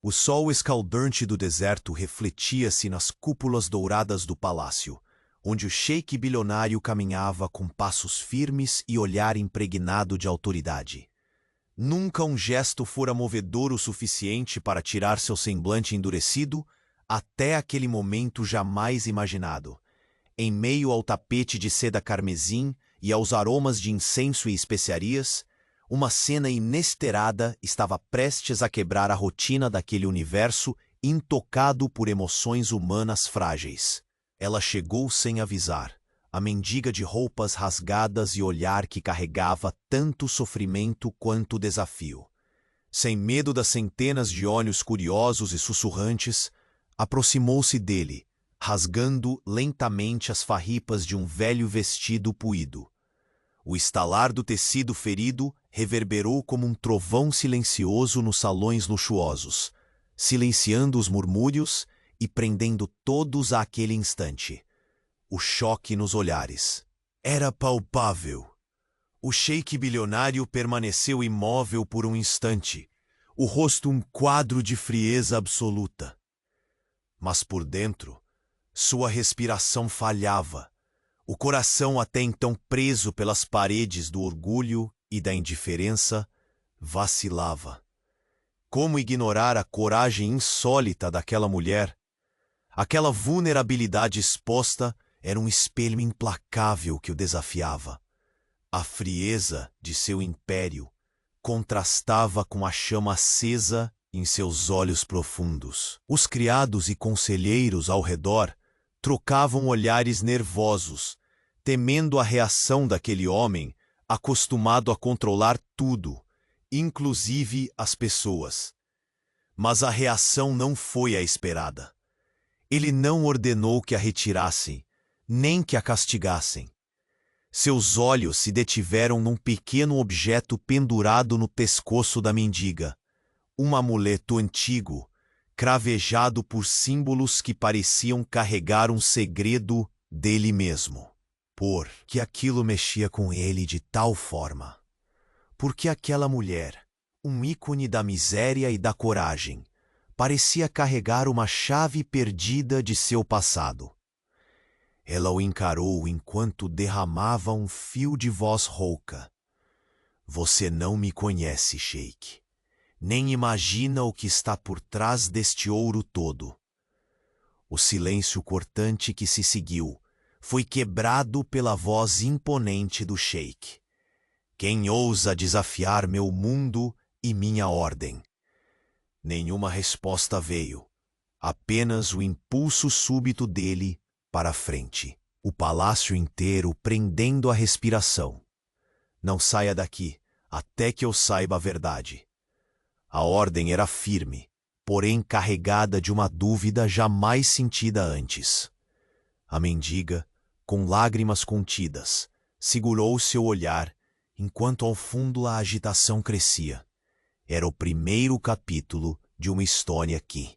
O sol escaldante do deserto refletia-se nas cúpulas douradas do palácio, onde o sheik bilionário caminhava com passos firmes e olhar impregnado de autoridade. Nunca um gesto fora movedor o suficiente para tirar seu semblante endurecido, até aquele momento jamais imaginado. Em meio ao tapete de seda carmesim e aos aromas de incenso e especiarias, uma cena inesperada estava prestes a quebrar a rotina daquele universo intocado por emoções humanas frágeis. Ela chegou sem avisar, a mendiga de roupas rasgadas e olhar que carregava tanto sofrimento quanto desafio. Sem medo das centenas de olhos curiosos e sussurrantes, aproximou-se dele, rasgando lentamente as farripas de um velho vestido puído. O estalar do tecido ferido reverberou como um trovão silencioso nos salões luxuosos, silenciando os murmúrios e prendendo todos àquele instante. O choque nos olhares era palpável. O sheik bilionário permaneceu imóvel por um instante, o rosto um quadro de frieza absoluta. Mas por dentro, sua respiração falhava, o coração até então preso pelas paredes do orgulho e da indiferença, vacilava. Como ignorar a coragem insólita daquela mulher? Aquela vulnerabilidade exposta era um espelho implacável que o desafiava. A frieza de seu império contrastava com a chama acesa em seus olhos profundos. Os criados e conselheiros ao redor trocavam olhares nervosos, temendo a reação daquele homem acostumado a controlar tudo, inclusive as pessoas. Mas a reação não foi a esperada. Ele não ordenou que a retirassem, nem que a castigassem. Seus olhos se detiveram num pequeno objeto pendurado no pescoço da mendiga, um amuleto antigo, cravejado por símbolos que pareciam carregar um segredo dele mesmo. Porque aquilo mexia com ele de tal forma. Porque aquela mulher, um ícone da miséria e da coragem, parecia carregar uma chave perdida de seu passado. Ela o encarou enquanto derramava um fio de voz rouca. Você não me conhece, sheik. Nem imagina o que está por trás deste ouro todo. O silêncio cortante que se seguiu foi quebrado pela voz imponente do sheik. Quem ousa desafiar meu mundo e minha ordem? Nenhuma resposta veio, apenas o impulso súbito dele para a frente. O palácio inteiro prendendo a respiração. Não saia daqui, até que eu saiba a verdade. A ordem era firme, porém carregada de uma dúvida jamais sentida antes. A mendiga, com lágrimas contidas, segurou seu olhar, enquanto ao fundo a agitação crescia. Era o primeiro capítulo de uma história que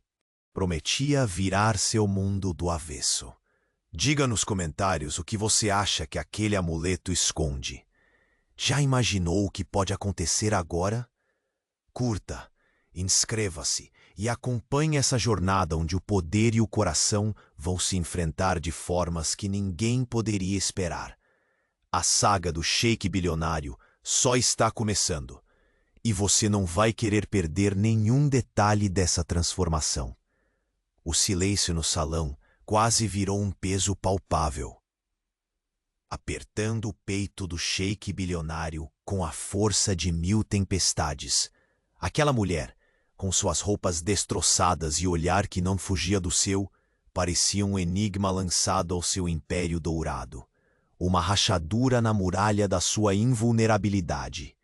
prometia virar seu mundo do avesso. Diga nos comentários o que você acha que aquele amuleto esconde. Já imaginou o que pode acontecer agora? Curta, inscreva-se e acompanhe essa jornada onde o poder e o coração vão se enfrentar de formas que ninguém poderia esperar. A saga do sheik bilionário só está começando, e você não vai querer perder nenhum detalhe dessa transformação. O silêncio no salão quase virou um peso palpável, apertando o peito do sheik bilionário com a força de 1000 tempestades. Aquela mulher, com suas roupas destroçadas e olhar que não fugia do seu, parecia um enigma lançado ao seu império dourado. Uma rachadura na muralha da sua invulnerabilidade.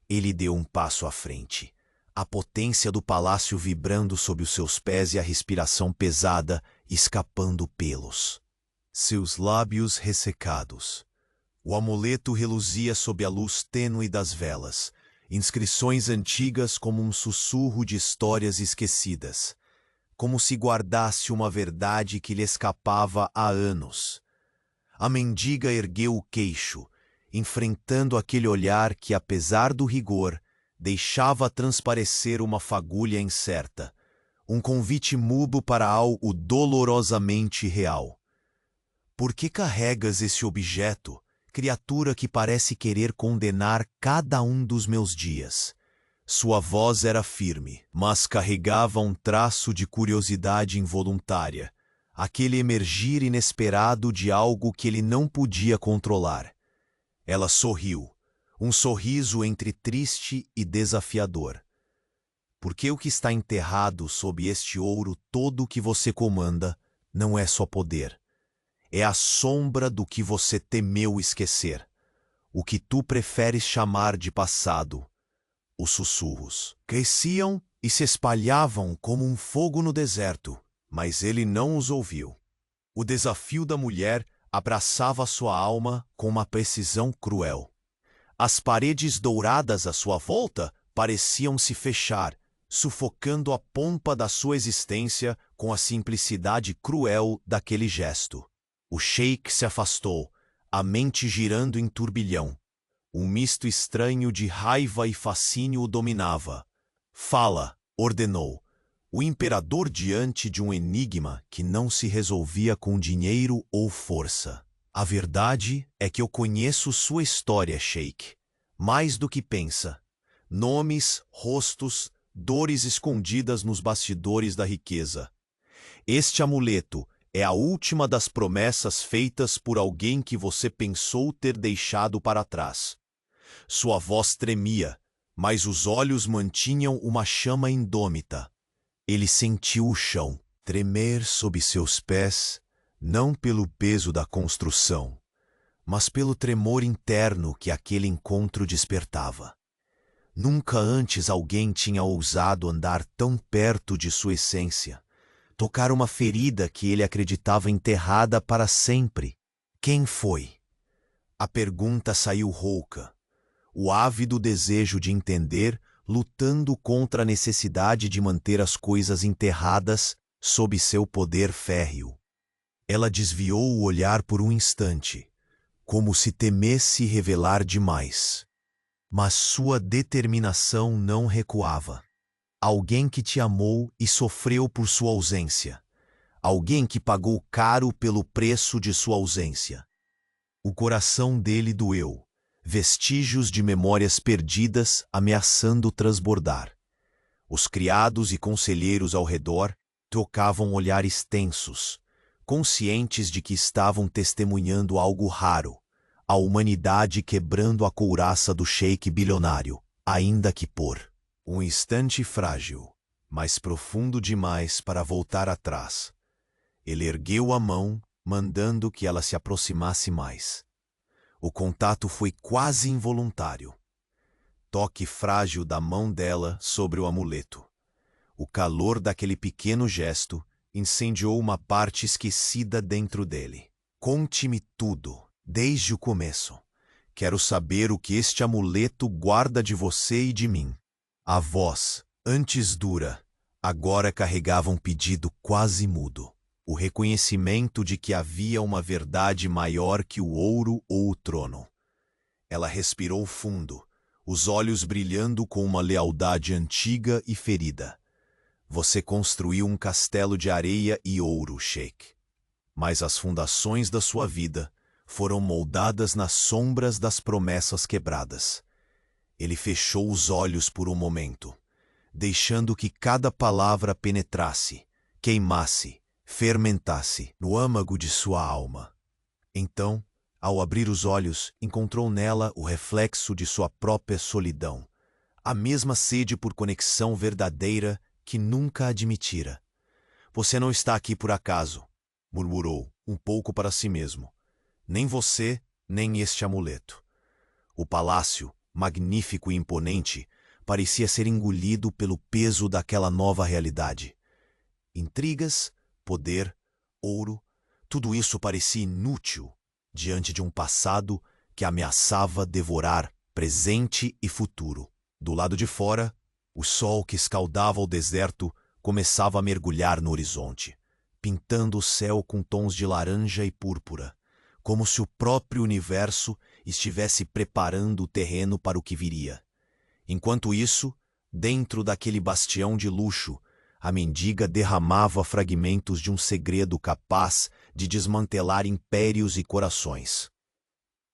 Ele deu um passo à frente, a potência do palácio vibrando sob os seus pés e a respiração pesada escapando pelos seus lábios ressecados. O amuleto reluzia sob a luz tênue das velas, inscrições antigas como um sussurro de histórias esquecidas, como se guardasse uma verdade que lhe escapava há anos. A mendiga ergueu o queixo, enfrentando aquele olhar que, apesar do rigor, deixava transparecer uma fagulha incerta, Um convite mudo para algo dolorosamente real. Por que carregas esse objeto, criatura que parece querer condenar cada um dos meus dias? Sua voz era firme, mas carregava um traço de curiosidade involuntária, aquele emergir inesperado de algo que ele não podia controlar. Ela sorriu, um sorriso entre triste e desafiador. Porque o que está enterrado sob este ouro todo que você comanda não é só poder. É a sombra do que você temeu esquecer, o que tu preferes chamar de passado. Os sussurros cresciam e se espalhavam como um fogo no deserto, mas ele não os ouviu. O desafio da mulher abraçava sua alma com uma precisão cruel. As paredes douradas à sua volta pareciam se fechar, sufocando a pompa da sua existência com a simplicidade cruel daquele gesto. O sheik se afastou, a mente girando em turbilhão. Um misto estranho de raiva e fascínio o dominava. Fala, ordenou. O imperador diante de um enigma que não se resolvia com dinheiro ou força. A verdade é que eu conheço sua história, sheik. Mais do que pensa. Nomes, rostos, dores escondidas nos bastidores da riqueza. Este amuleto é a última das promessas feitas por alguém que você pensou ter deixado para trás. Sua voz tremia, mas os olhos mantinham uma chama indômita. Ele sentiu o chão tremer sob seus pés, não pelo peso da construção, mas pelo tremor interno que aquele encontro despertava. Nunca antes alguém tinha ousado andar tão perto de sua essência, tocar uma ferida que ele acreditava enterrada para sempre. Quem foi? A pergunta saiu rouca, o ávido desejo de entender, lutando contra a necessidade de manter as coisas enterradas sob seu poder férreo. Ela desviou o olhar por um instante, como se temesse revelar demais. Mas sua determinação não recuava. Alguém que te amou e sofreu por sua ausência. Alguém que pagou caro pelo preço de sua ausência. O coração dele doeu, vestígios de memórias perdidas ameaçando transbordar. Os criados e conselheiros ao redor trocavam olhares tensos, conscientes de que estavam testemunhando algo raro, a humanidade quebrando a couraça do sheik bilionário, ainda que por um instante frágil, mas profundo demais para voltar atrás. Ele ergueu a mão, mandando que ela se aproximasse mais. O contato foi quase involuntário. Toque frágil da mão dela sobre o amuleto. O calor daquele pequeno gesto incendiou uma parte esquecida dentro dele. Conte-me tudo. Desde o começo. Quero saber o que este amuleto guarda de você e de mim. A voz, antes dura, agora carregava um pedido quase mudo. O reconhecimento de que havia uma verdade maior que o ouro ou o trono. Ela respirou fundo, os olhos brilhando com uma lealdade antiga e ferida. Você construiu um castelo de areia e ouro, sheik. Mas as fundações da sua vida foram moldadas nas sombras das promessas quebradas. Ele fechou os olhos por um momento, deixando que cada palavra penetrasse, queimasse, fermentasse no âmago de sua alma. Então, ao abrir os olhos, encontrou nela o reflexo de sua própria solidão, a mesma sede por conexão verdadeira que nunca admitira. Você não está aqui por acaso, murmurou, um pouco para si mesmo. Nem você, nem este amuleto. O palácio, magnífico e imponente, parecia ser engolido pelo peso daquela nova realidade. Intrigas, poder, ouro, tudo isso parecia inútil diante de um passado que ameaçava devorar presente e futuro. Do lado de fora, o sol que escaldava o deserto começava a mergulhar no horizonte, pintando o céu com tons de laranja e púrpura, como se o próprio universo estivesse preparando o terreno para o que viria. Enquanto isso, dentro daquele bastião de luxo, a mendiga derramava fragmentos de um segredo capaz de desmantelar impérios e corações.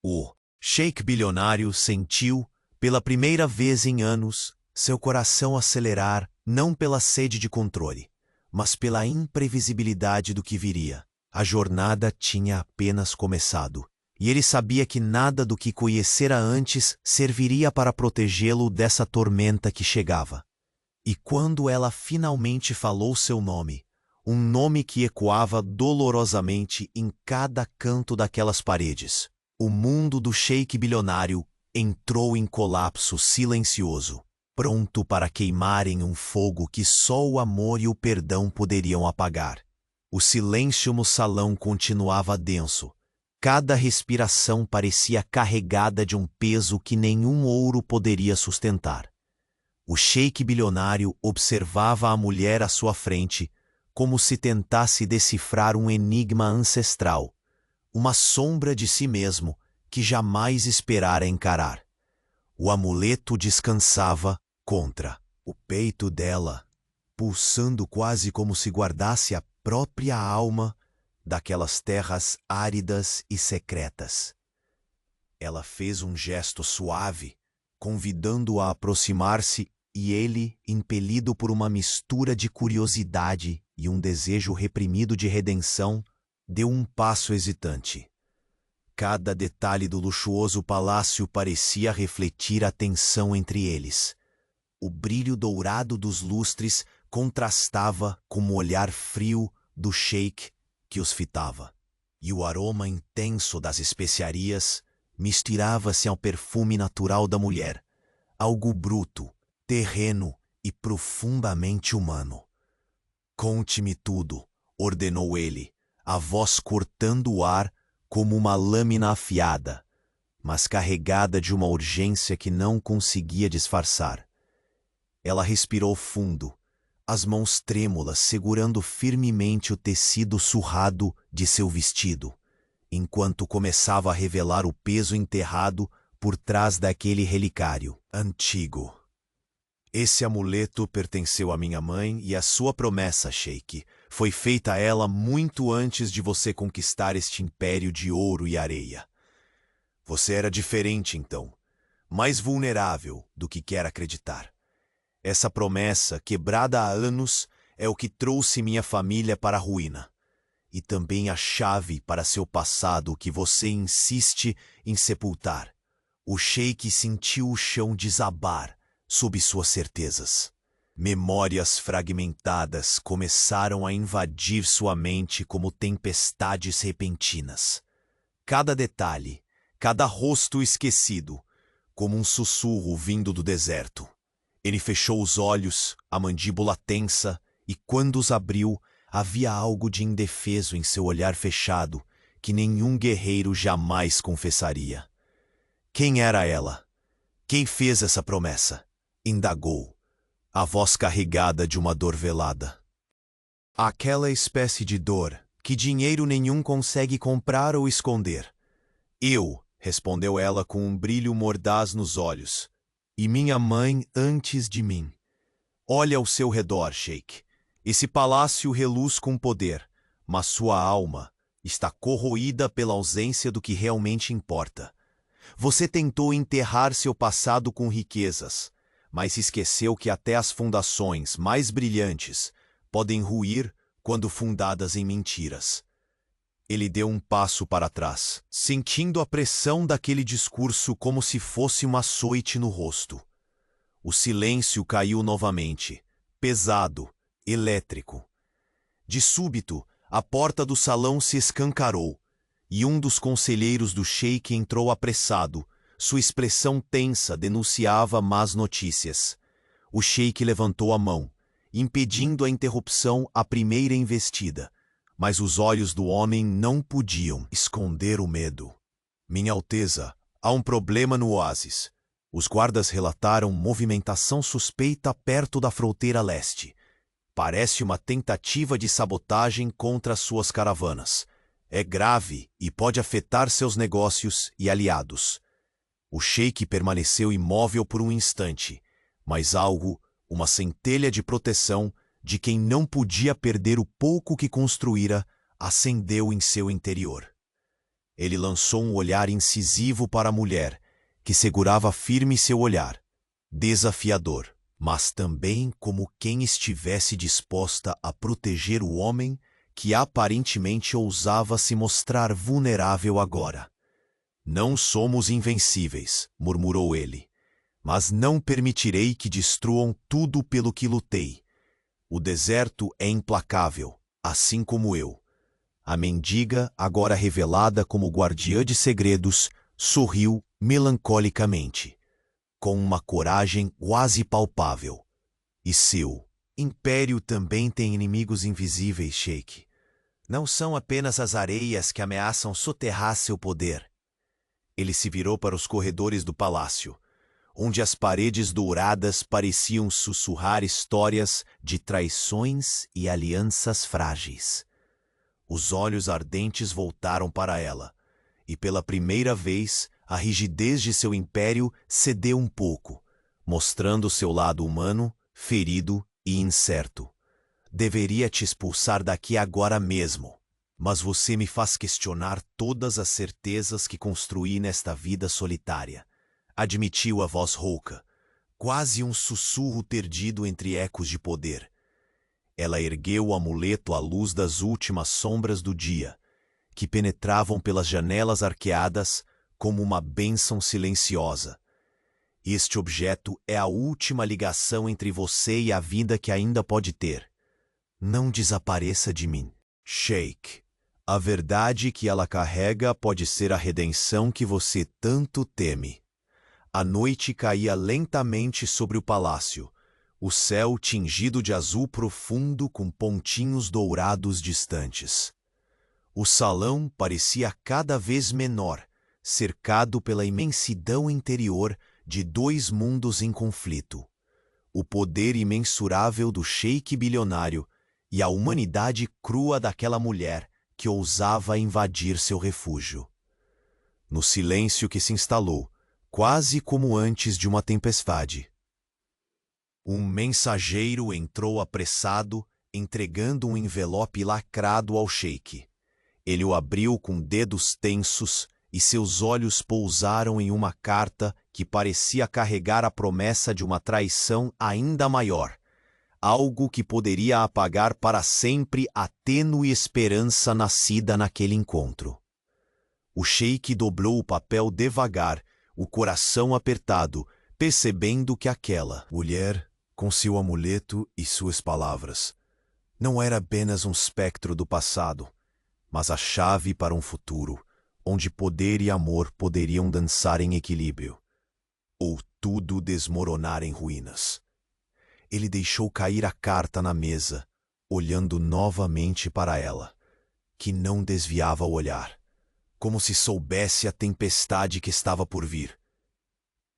O sheik bilionário sentiu, pela primeira vez em anos, seu coração acelerar não pela sede de controle, mas pela imprevisibilidade do que viria. A jornada tinha apenas começado, e ele sabia que nada do que conhecera antes serviria para protegê-lo dessa tormenta que chegava. E quando ela finalmente falou seu nome, um nome que ecoava dolorosamente em cada canto daquelas paredes, o mundo do sheik bilionário entrou em colapso silencioso, pronto para queimar em um fogo que só o amor e o perdão poderiam apagar. O silêncio no salão continuava denso. Cada respiração parecia carregada de um peso que nenhum ouro poderia sustentar. O sheik bilionário observava a mulher à sua frente, como se tentasse decifrar um enigma ancestral, uma sombra de si mesmo que jamais esperara encarar. O amuleto descansava contra o peito dela, pulsando quase como se guardasse a própria alma daquelas terras áridas e secretas. Ela fez um gesto suave, convidando-o a aproximar-se, e ele, impelido por uma mistura de curiosidade e um desejo reprimido de redenção, deu um passo hesitante. Cada detalhe do luxuoso palácio parecia refletir a tensão entre eles. O brilho dourado dos lustres contrastava com o olhar frio do sheik que os fitava, e o aroma intenso das especiarias misturava-se ao perfume natural da mulher, algo bruto, terreno e profundamente humano. "Conte-me tudo", ordenou ele, a voz cortando o ar como uma lâmina afiada, mas carregada de uma urgência que não conseguia disfarçar. Ela respirou fundo, as mãos trêmulas segurando firmemente o tecido surrado de seu vestido, enquanto começava a revelar o peso enterrado por trás daquele relicário antigo. "Esse amuleto pertenceu à minha mãe e a sua promessa, sheik, foi feita a ela muito antes de você conquistar este império de ouro e areia. Você era diferente então, mais vulnerável do que quer acreditar. Essa promessa, quebrada há anos, é o que trouxe minha família para a ruína. E também a chave para seu passado que você insiste em sepultar." O sheik sentiu o chão desabar sob suas certezas. Memórias fragmentadas começaram a invadir sua mente como tempestades repentinas. Cada detalhe, cada rosto esquecido, como um sussurro vindo do deserto. Ele fechou os olhos, a mandíbula tensa, e quando os abriu, havia algo de indefeso em seu olhar fechado que nenhum guerreiro jamais confessaria. "Quem era ela? Quem fez essa promessa?" indagou, a voz carregada de uma dor velada. "Aquela espécie de dor que dinheiro nenhum consegue comprar ou esconder." "Eu", respondeu ela com um brilho mordaz nos olhos, "e minha mãe antes de mim. Olha ao seu redor, sheik. Esse palácio reluz com poder, mas sua alma está corroída pela ausência do que realmente importa. Você tentou enterrar seu passado com riquezas, mas esqueceu que até as fundações mais brilhantes podem ruir quando fundadas em mentiras." Ele deu um passo para trás, sentindo a pressão daquele discurso como se fosse um açoite no rosto. O silêncio caiu novamente, pesado, elétrico. De súbito, a porta do salão se escancarou, e um dos conselheiros do sheik entrou apressado. Sua expressão tensa denunciava más notícias. O sheik levantou a mão, impedindo a interrupção à primeira investida, mas os olhos do homem não podiam esconder o medo. "Minha Alteza, há um problema no oásis. Os guardas relataram movimentação suspeita perto da fronteira leste. Parece uma tentativa de sabotagem contra suas caravanas. É grave e pode afetar seus negócios e aliados." O sheik permaneceu imóvel por um instante, mas algo, uma centelha de proteção, de quem não podia perder o pouco que construíra, acendeu em seu interior. Ele lançou um olhar incisivo para a mulher, que segurava firme seu olhar, desafiador, mas também como quem estivesse disposta a proteger o homem que aparentemente ousava se mostrar vulnerável agora. Não somos invencíveis, murmurou ele, mas não permitirei que destruam tudo pelo que lutei. O deserto é implacável, assim como eu. A mendiga, agora revelada como guardiã de segredos, sorriu melancolicamente, com uma coragem quase palpável. E seu império também tem inimigos invisíveis, Sheik. Não são apenas as areias que ameaçam soterrar seu poder. Ele se virou para os corredores do palácio, onde as paredes douradas pareciam sussurrar histórias de traições e alianças frágeis. Os olhos ardentes voltaram para ela, e pela primeira vez a rigidez de seu império cedeu um pouco, mostrando seu lado humano, ferido e incerto. Deveria te expulsar daqui agora mesmo, mas você me faz questionar todas as certezas que construí nesta vida solitária, admitiu a voz rouca, quase um sussurro perdido entre ecos de poder. Ela ergueu o amuleto à luz das últimas sombras do dia, que penetravam pelas janelas arqueadas como uma bênção silenciosa. Este objeto é a última ligação entre você e a vida que ainda pode ter. Não desapareça de mim, Sheik. A verdade que ela carrega pode ser a redenção que você tanto teme. A noite caía lentamente sobre o palácio, o céu tingido de azul profundo com pontinhos dourados distantes. O salão parecia cada vez menor, cercado pela imensidão interior de dois mundos em conflito. O poder imensurável do sheik bilionário e a humanidade crua daquela mulher que ousava invadir seu refúgio. No silêncio que se instalou, quase como antes de uma tempestade, um mensageiro entrou apressado, entregando um envelope lacrado ao sheik. Ele o abriu com dedos tensos e seus olhos pousaram em uma carta que parecia carregar a promessa de uma traição ainda maior, algo que poderia apagar para sempre a tênue esperança nascida naquele encontro. O sheik dobrou o papel devagar, o coração apertado, percebendo que aquela mulher, com seu amuleto e suas palavras, não era apenas um espectro do passado, mas a chave para um futuro, onde poder e amor poderiam dançar em equilíbrio, ou tudo desmoronar em ruínas. Ele deixou cair a carta na mesa, olhando novamente para ela, que não desviava o olhar, como se soubesse a tempestade que estava por vir.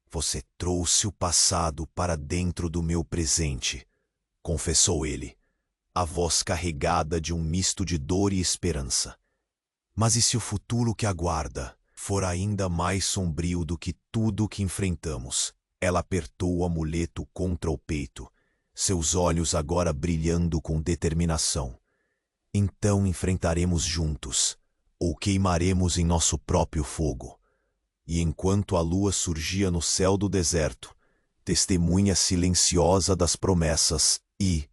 Você trouxe o passado para dentro do meu presente, confessou ele, a voz carregada de um misto de dor e esperança. Mas e se o futuro que aguarda for ainda mais sombrio do que tudo o que enfrentamos? Ela apertou o amuleto contra o peito, seus olhos agora brilhando com determinação. Então enfrentaremos juntos, ou queimaremos em nosso próprio fogo. E enquanto a lua surgia no céu do deserto, testemunha silenciosa das promessas e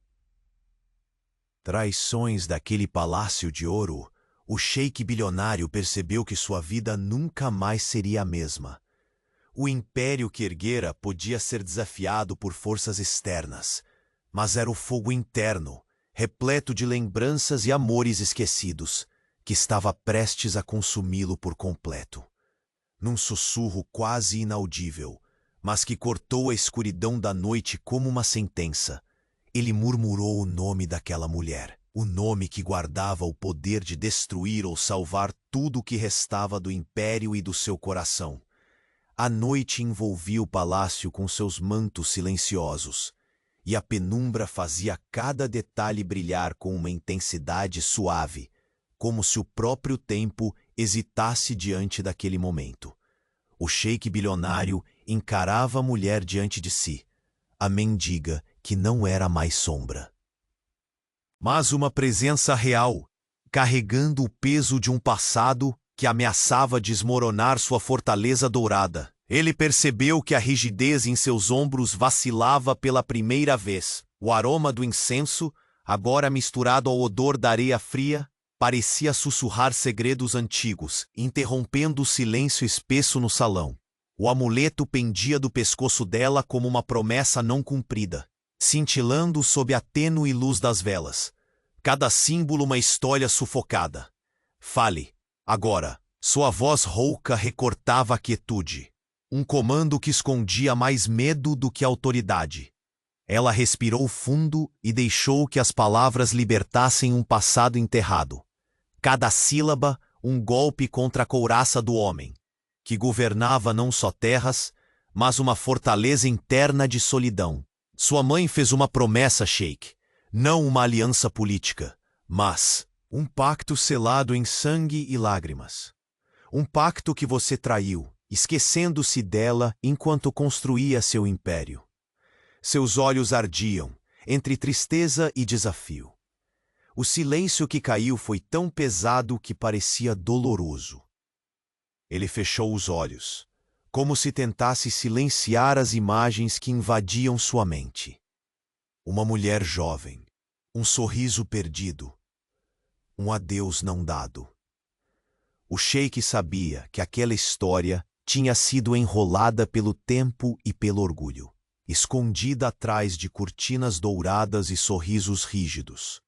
traições daquele palácio de ouro, o sheik bilionário percebeu que sua vida nunca mais seria a mesma. O império que erguera podia ser desafiado por forças externas, mas era o fogo interno, repleto de lembranças e amores esquecidos, que estava prestes a consumi-lo por completo. Num sussurro quase inaudível, mas que cortou a escuridão da noite como uma sentença, ele murmurou o nome daquela mulher, o nome que guardava o poder de destruir ou salvar tudo o que restava do império e do seu coração. A noite envolvia o palácio com seus mantos silenciosos, e a penumbra fazia cada detalhe brilhar com uma intensidade suave, como se o próprio tempo hesitasse diante daquele momento. O sheik bilionário encarava a mulher diante de si, a mendiga que não era mais sombra. mas uma presença real, carregando o peso de um passado que ameaçava desmoronar sua fortaleza dourada. Ele percebeu que a rigidez em seus ombros vacilava pela primeira vez. O aroma do incenso, agora misturado ao odor da areia fria, parecia sussurrar segredos antigos, interrompendo o silêncio espesso no salão. O amuleto pendia do pescoço dela como uma promessa não cumprida, cintilando sob a tênue luz das velas. Cada símbolo uma história sufocada. Fale, agora. Sua voz rouca recortava a quietude. Um comando que escondia mais medo do que autoridade. Ela respirou fundo e deixou que as palavras libertassem um passado enterrado. Cada sílaba, um golpe contra a couraça do homem, que governava não só terras, mas uma fortaleza interna de solidão. Sua mãe fez uma promessa, Sheik, não uma aliança política, mas um pacto selado em sangue e lágrimas. Um pacto que você traiu, esquecendo-se dela enquanto construía seu império. Seus olhos ardiam, entre tristeza e desafio. O silêncio que caiu foi tão pesado que parecia doloroso. Ele fechou os olhos, como se tentasse silenciar as imagens que invadiam sua mente. Uma mulher jovem, um sorriso perdido, um adeus não dado. O sheik sabia que aquela história tinha sido enrolada pelo tempo e pelo orgulho, escondida atrás de cortinas douradas e sorrisos rígidos.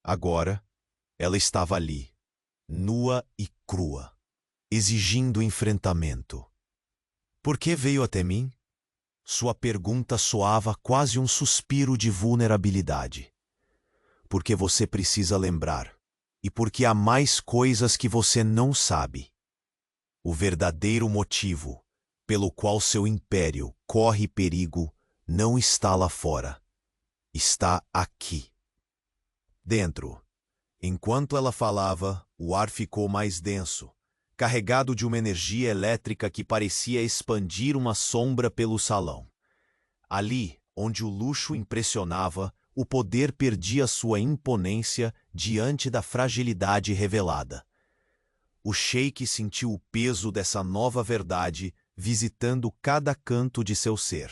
Agora, ela estava ali, nua e crua, exigindo enfrentamento. Por que veio até mim? Sua pergunta soava quase um suspiro de vulnerabilidade. Porque você precisa lembrar, e porque há mais coisas que você não sabe. O verdadeiro motivo pelo qual seu império corre perigo não está lá fora. Está aqui. Dentro. Enquanto ela falava, o ar ficou mais denso, carregado de uma energia elétrica que parecia expandir uma sombra pelo salão. Ali, onde o luxo impressionava, o poder perdia sua imponência diante da fragilidade revelada. O sheik sentiu o peso dessa nova verdade visitando cada canto de seu ser.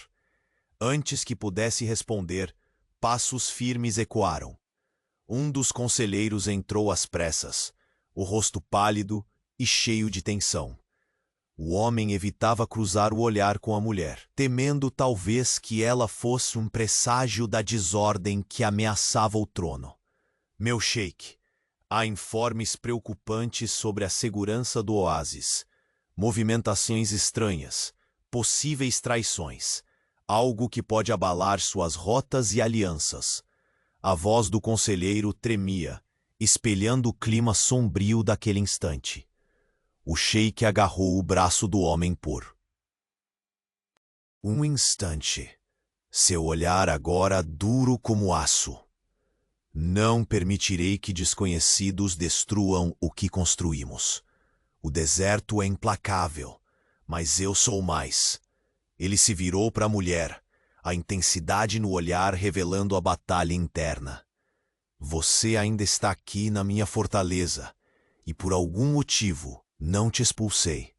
Antes que pudesse responder, passos firmes ecoaram. Um dos conselheiros entrou às pressas, o rosto pálido e cheio de tensão. O homem evitava cruzar o olhar com a mulher, temendo talvez que ela fosse um presságio da desordem que ameaçava o trono. Meu sheik, há informes preocupantes sobre a segurança do oásis, movimentações estranhas, possíveis traições, algo que pode abalar suas rotas e alianças. A voz do conselheiro tremia, espelhando o clima sombrio daquele instante. O sheik agarrou o braço do homem por um instante. Seu olhar agora duro como aço. Não permitirei que desconhecidos destruam o que construímos. O deserto é implacável, mas eu sou mais. Ele se virou para a mulher, a intensidade no olhar revelando a batalha interna. Você ainda está aqui na minha fortaleza, e por algum motivo não te expulsei.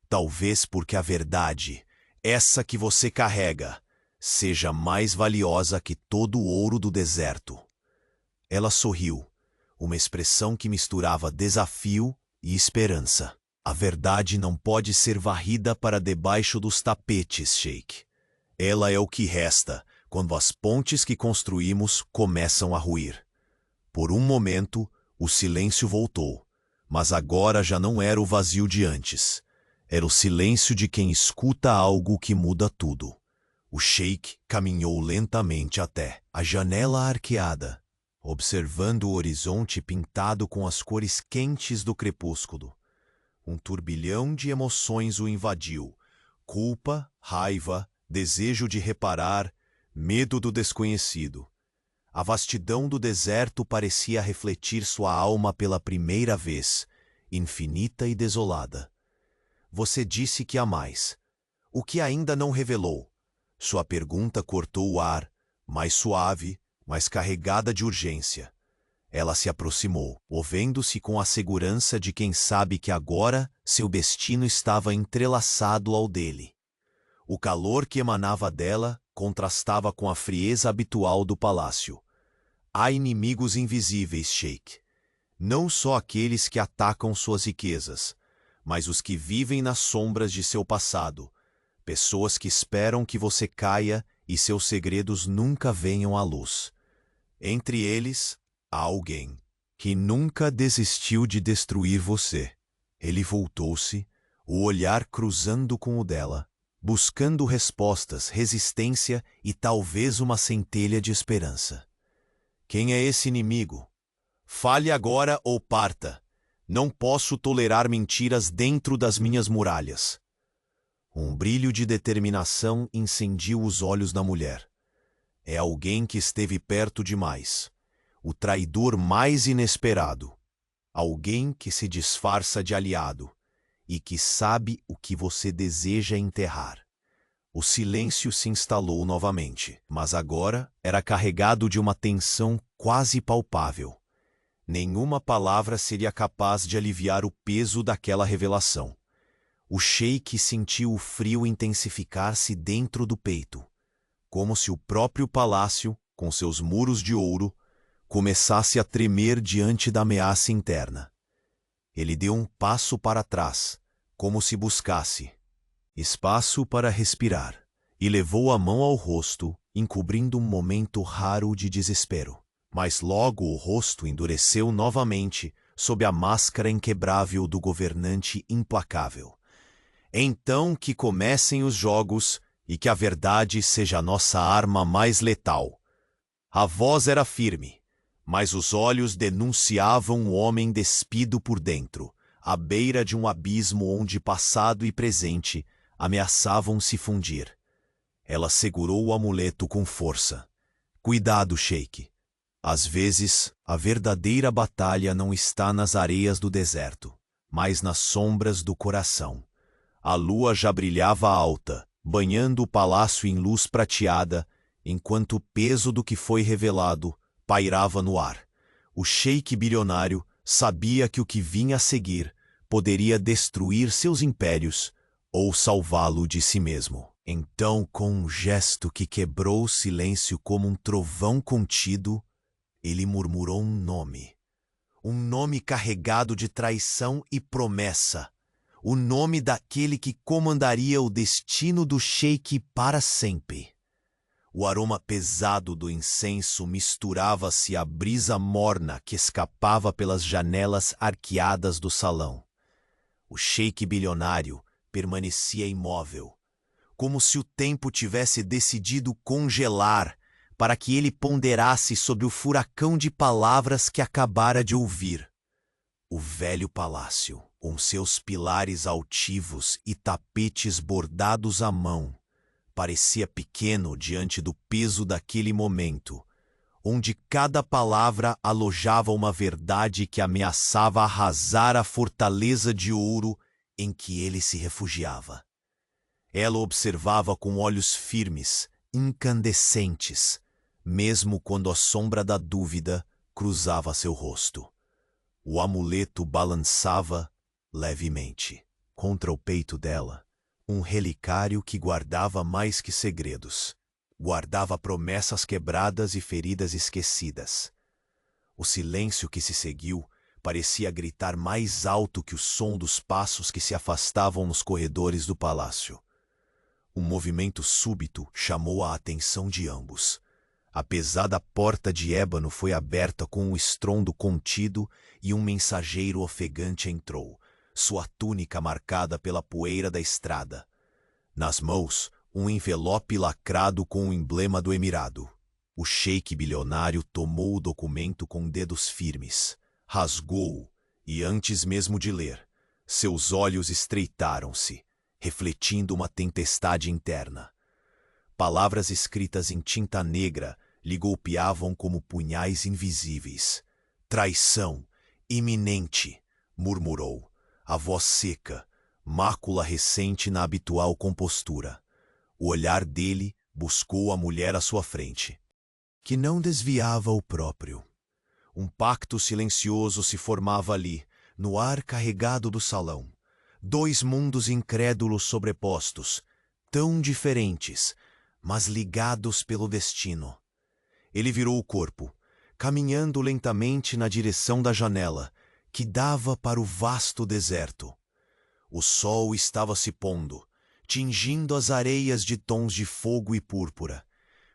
Talvez porque a verdade, essa que você carrega, seja mais valiosa que todo o ouro do deserto. Ela sorriu, uma expressão que misturava desafio e esperança. A verdade não pode ser varrida para debaixo dos tapetes, sheik. Ela é o que resta quando as pontes que construímos começam a ruir. Por um momento, o silêncio voltou, mas agora já não era o vazio de antes. Era o silêncio de quem escuta algo que muda tudo. O sheik caminhou lentamente até a janela arqueada, observando o horizonte pintado com as cores quentes do crepúsculo. Um turbilhão de emoções o invadiu: culpa, raiva, desejo de reparar, medo do desconhecido. A vastidão do deserto parecia refletir sua alma pela primeira vez, infinita e desolada. Você disse que há mais. O que ainda não revelou? Sua pergunta cortou o ar, mais suave, mais carregada de urgência. Ela se aproximou, movendo-se com a segurança de quem sabe que agora seu destino estava entrelaçado ao dele. O calor que emanava dela contrastava com a frieza habitual do palácio. Há inimigos invisíveis, Sheik. Não só aqueles que atacam suas riquezas, mas os que vivem nas sombras de seu passado. Pessoas que esperam que você caia e seus segredos nunca venham à luz. Entre eles, há alguém que nunca desistiu de destruir você. Ele voltou-se, o olhar cruzando com o dela, buscando respostas, resistência e talvez uma centelha de esperança. Quem é esse inimigo? Fale agora ou parta. Não posso tolerar mentiras dentro das minhas muralhas. Um brilho de determinação incendiu os olhos da mulher. É alguém que esteve perto demais. O traidor mais inesperado. Alguém que se disfarça de aliado e que sabe o que você deseja enterrar. O silêncio se instalou novamente, mas agora era carregado de uma tensão quase palpável. Nenhuma palavra seria capaz de aliviar o peso daquela revelação. O sheik sentiu o frio intensificar-se dentro do peito, como se o próprio palácio, com seus muros de ouro, começasse a tremer diante da ameaça interna. Ele deu um passo para trás, como se buscasse espaço para respirar, e levou a mão ao rosto, encobrindo um momento raro de desespero. Mas logo o rosto endureceu novamente sob a máscara inquebrável do governante implacável. Então que comecem os jogos e que a verdade seja a nossa arma mais letal. A voz era firme, mas os olhos denunciavam o homem despido por dentro, à beira de um abismo onde passado e presente ameaçavam se fundir. Ela segurou o amuleto com força. Cuidado, Sheik. Às vezes, a verdadeira batalha não está nas areias do deserto, mas nas sombras do coração. A lua já brilhava alta, banhando o palácio em luz prateada, enquanto o peso do que foi revelado pairava no ar. O sheik bilionário sabia que o que vinha a seguir poderia destruir seus impérios ou salvá-lo de si mesmo. Então, com um gesto que quebrou o silêncio como um trovão contido, ele murmurou um nome carregado de traição e promessa, o nome daquele que comandaria o destino do sheik para sempre. O aroma pesado do incenso misturava-se à brisa morna que escapava pelas janelas arqueadas do salão. O sheik bilionário permanecia imóvel, como se o tempo tivesse decidido congelar para que ele ponderasse sobre o furacão de palavras que acabara de ouvir. O velho palácio, com seus pilares altivos e tapetes bordados à mão, parecia pequeno diante do peso daquele momento, onde cada palavra alojava uma verdade que ameaçava arrasar a fortaleza de ouro em que ele se refugiava. Ela observava com olhos firmes, incandescentes, mesmo quando a sombra da dúvida cruzava seu rosto. O amuleto balançava levemente contra o peito dela, um relicário que guardava mais que segredos. Guardava promessas quebradas e feridas esquecidas. O silêncio que se seguiu parecia gritar mais alto que o som dos passos que se afastavam nos corredores do palácio. Um movimento súbito chamou a atenção de ambos. A pesada porta de ébano foi aberta com um estrondo contido e um mensageiro ofegante entrou, sua túnica marcada pela poeira da estrada. Nas mãos, um envelope lacrado com o emblema do Emirado. O sheik bilionário tomou o documento com dedos firmes, rasgou-o e, antes mesmo de ler, seus olhos estreitaram-se, refletindo uma tempestade interna. Palavras escritas em tinta negra lhe golpeavam como punhais invisíveis. Traição, iminente, murmurou, a voz seca, mácula recente na habitual compostura. O olhar dele buscou a mulher à sua frente, que não desviava o próprio. Um pacto silencioso se formava ali, no ar carregado do salão. Dois mundos incrédulos sobrepostos, tão diferentes, mas ligados pelo destino. Ele virou o corpo, caminhando lentamente na direção da janela, que dava para o vasto deserto. O sol estava se pondo, tingindo as areias de tons de fogo e púrpura,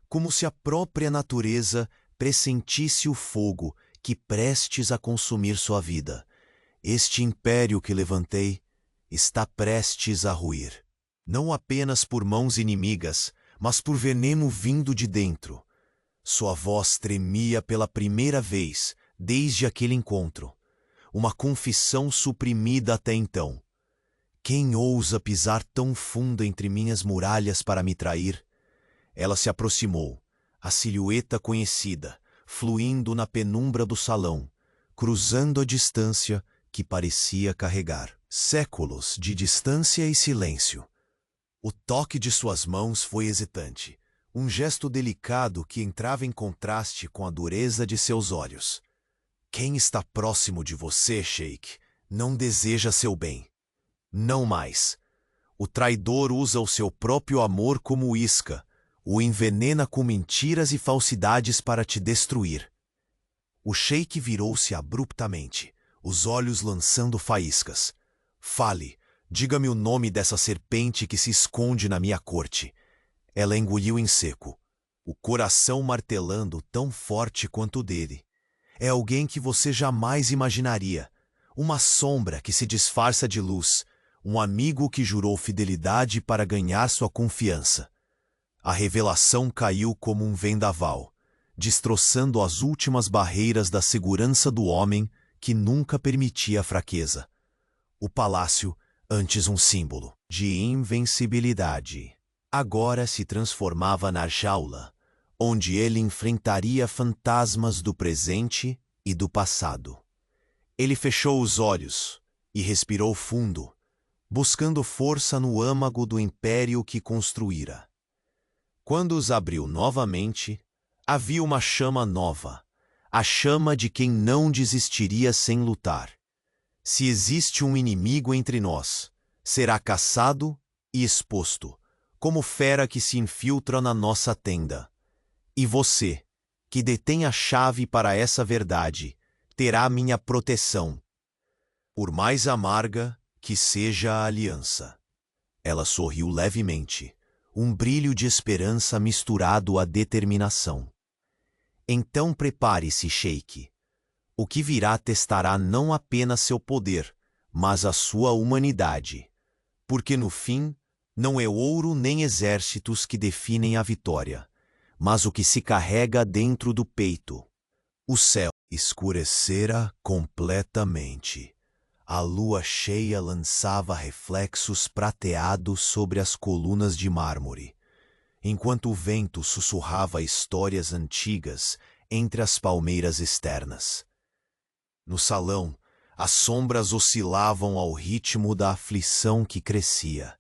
como se a própria natureza pressentisse o fogo que prestes a consumir sua vida. Este império que levantei está prestes a ruir. Não apenas por mãos inimigas, mas por veneno vindo de dentro. Sua voz tremia pela primeira vez desde aquele encontro. Uma confissão suprimida até então. Quem ousa pisar tão fundo entre minhas muralhas para me trair? Ela se aproximou, a silhueta conhecida, fluindo na penumbra do salão, cruzando a distância que parecia carregar. Séculos de distância e silêncio. O toque de suas mãos foi hesitante, um gesto delicado que entrava em contraste com a dureza de seus olhos. Quem está próximo de você, Sheik, não deseja seu bem. Não mais. O traidor usa o seu próprio amor como isca, o envenena com mentiras e falsidades para te destruir. O Sheik virou-se abruptamente, os olhos lançando faíscas. Fale, diga-me o nome dessa serpente que se esconde na minha corte. Ela engoliu em seco, o coração martelando tão forte quanto o dele. É alguém que você jamais imaginaria, uma sombra que se disfarça de luz, um amigo que jurou fidelidade para ganhar sua confiança. A revelação caiu como um vendaval, destroçando as últimas barreiras da segurança do homem que nunca permitia a fraqueza. O palácio, antes um símbolo de invencibilidade, agora se transformava na jaula, onde ele enfrentaria fantasmas do presente e do passado. Ele fechou os olhos e respirou fundo, buscando força no âmago do império que construíra. Quando os abriu novamente, havia uma chama nova, a chama de quem não desistiria sem lutar. Se existe um inimigo entre nós, será caçado e exposto, como fera que se infiltra na nossa tenda. E você, que detém a chave para essa verdade, terá minha proteção. Por mais amarga que seja a aliança. Ela sorriu levemente, um brilho de esperança misturado à determinação. Então prepare-se, Sheik. O que virá testará não apenas seu poder, mas a sua humanidade. Porque no fim, não é ouro nem exércitos que definem a vitória, mas o que se carrega dentro do peito. O céu escurecera completamente. A lua cheia lançava reflexos prateados sobre as colunas de mármore, enquanto o vento sussurrava histórias antigas entre as palmeiras externas. No salão, as sombras oscilavam ao ritmo da aflição que crescia.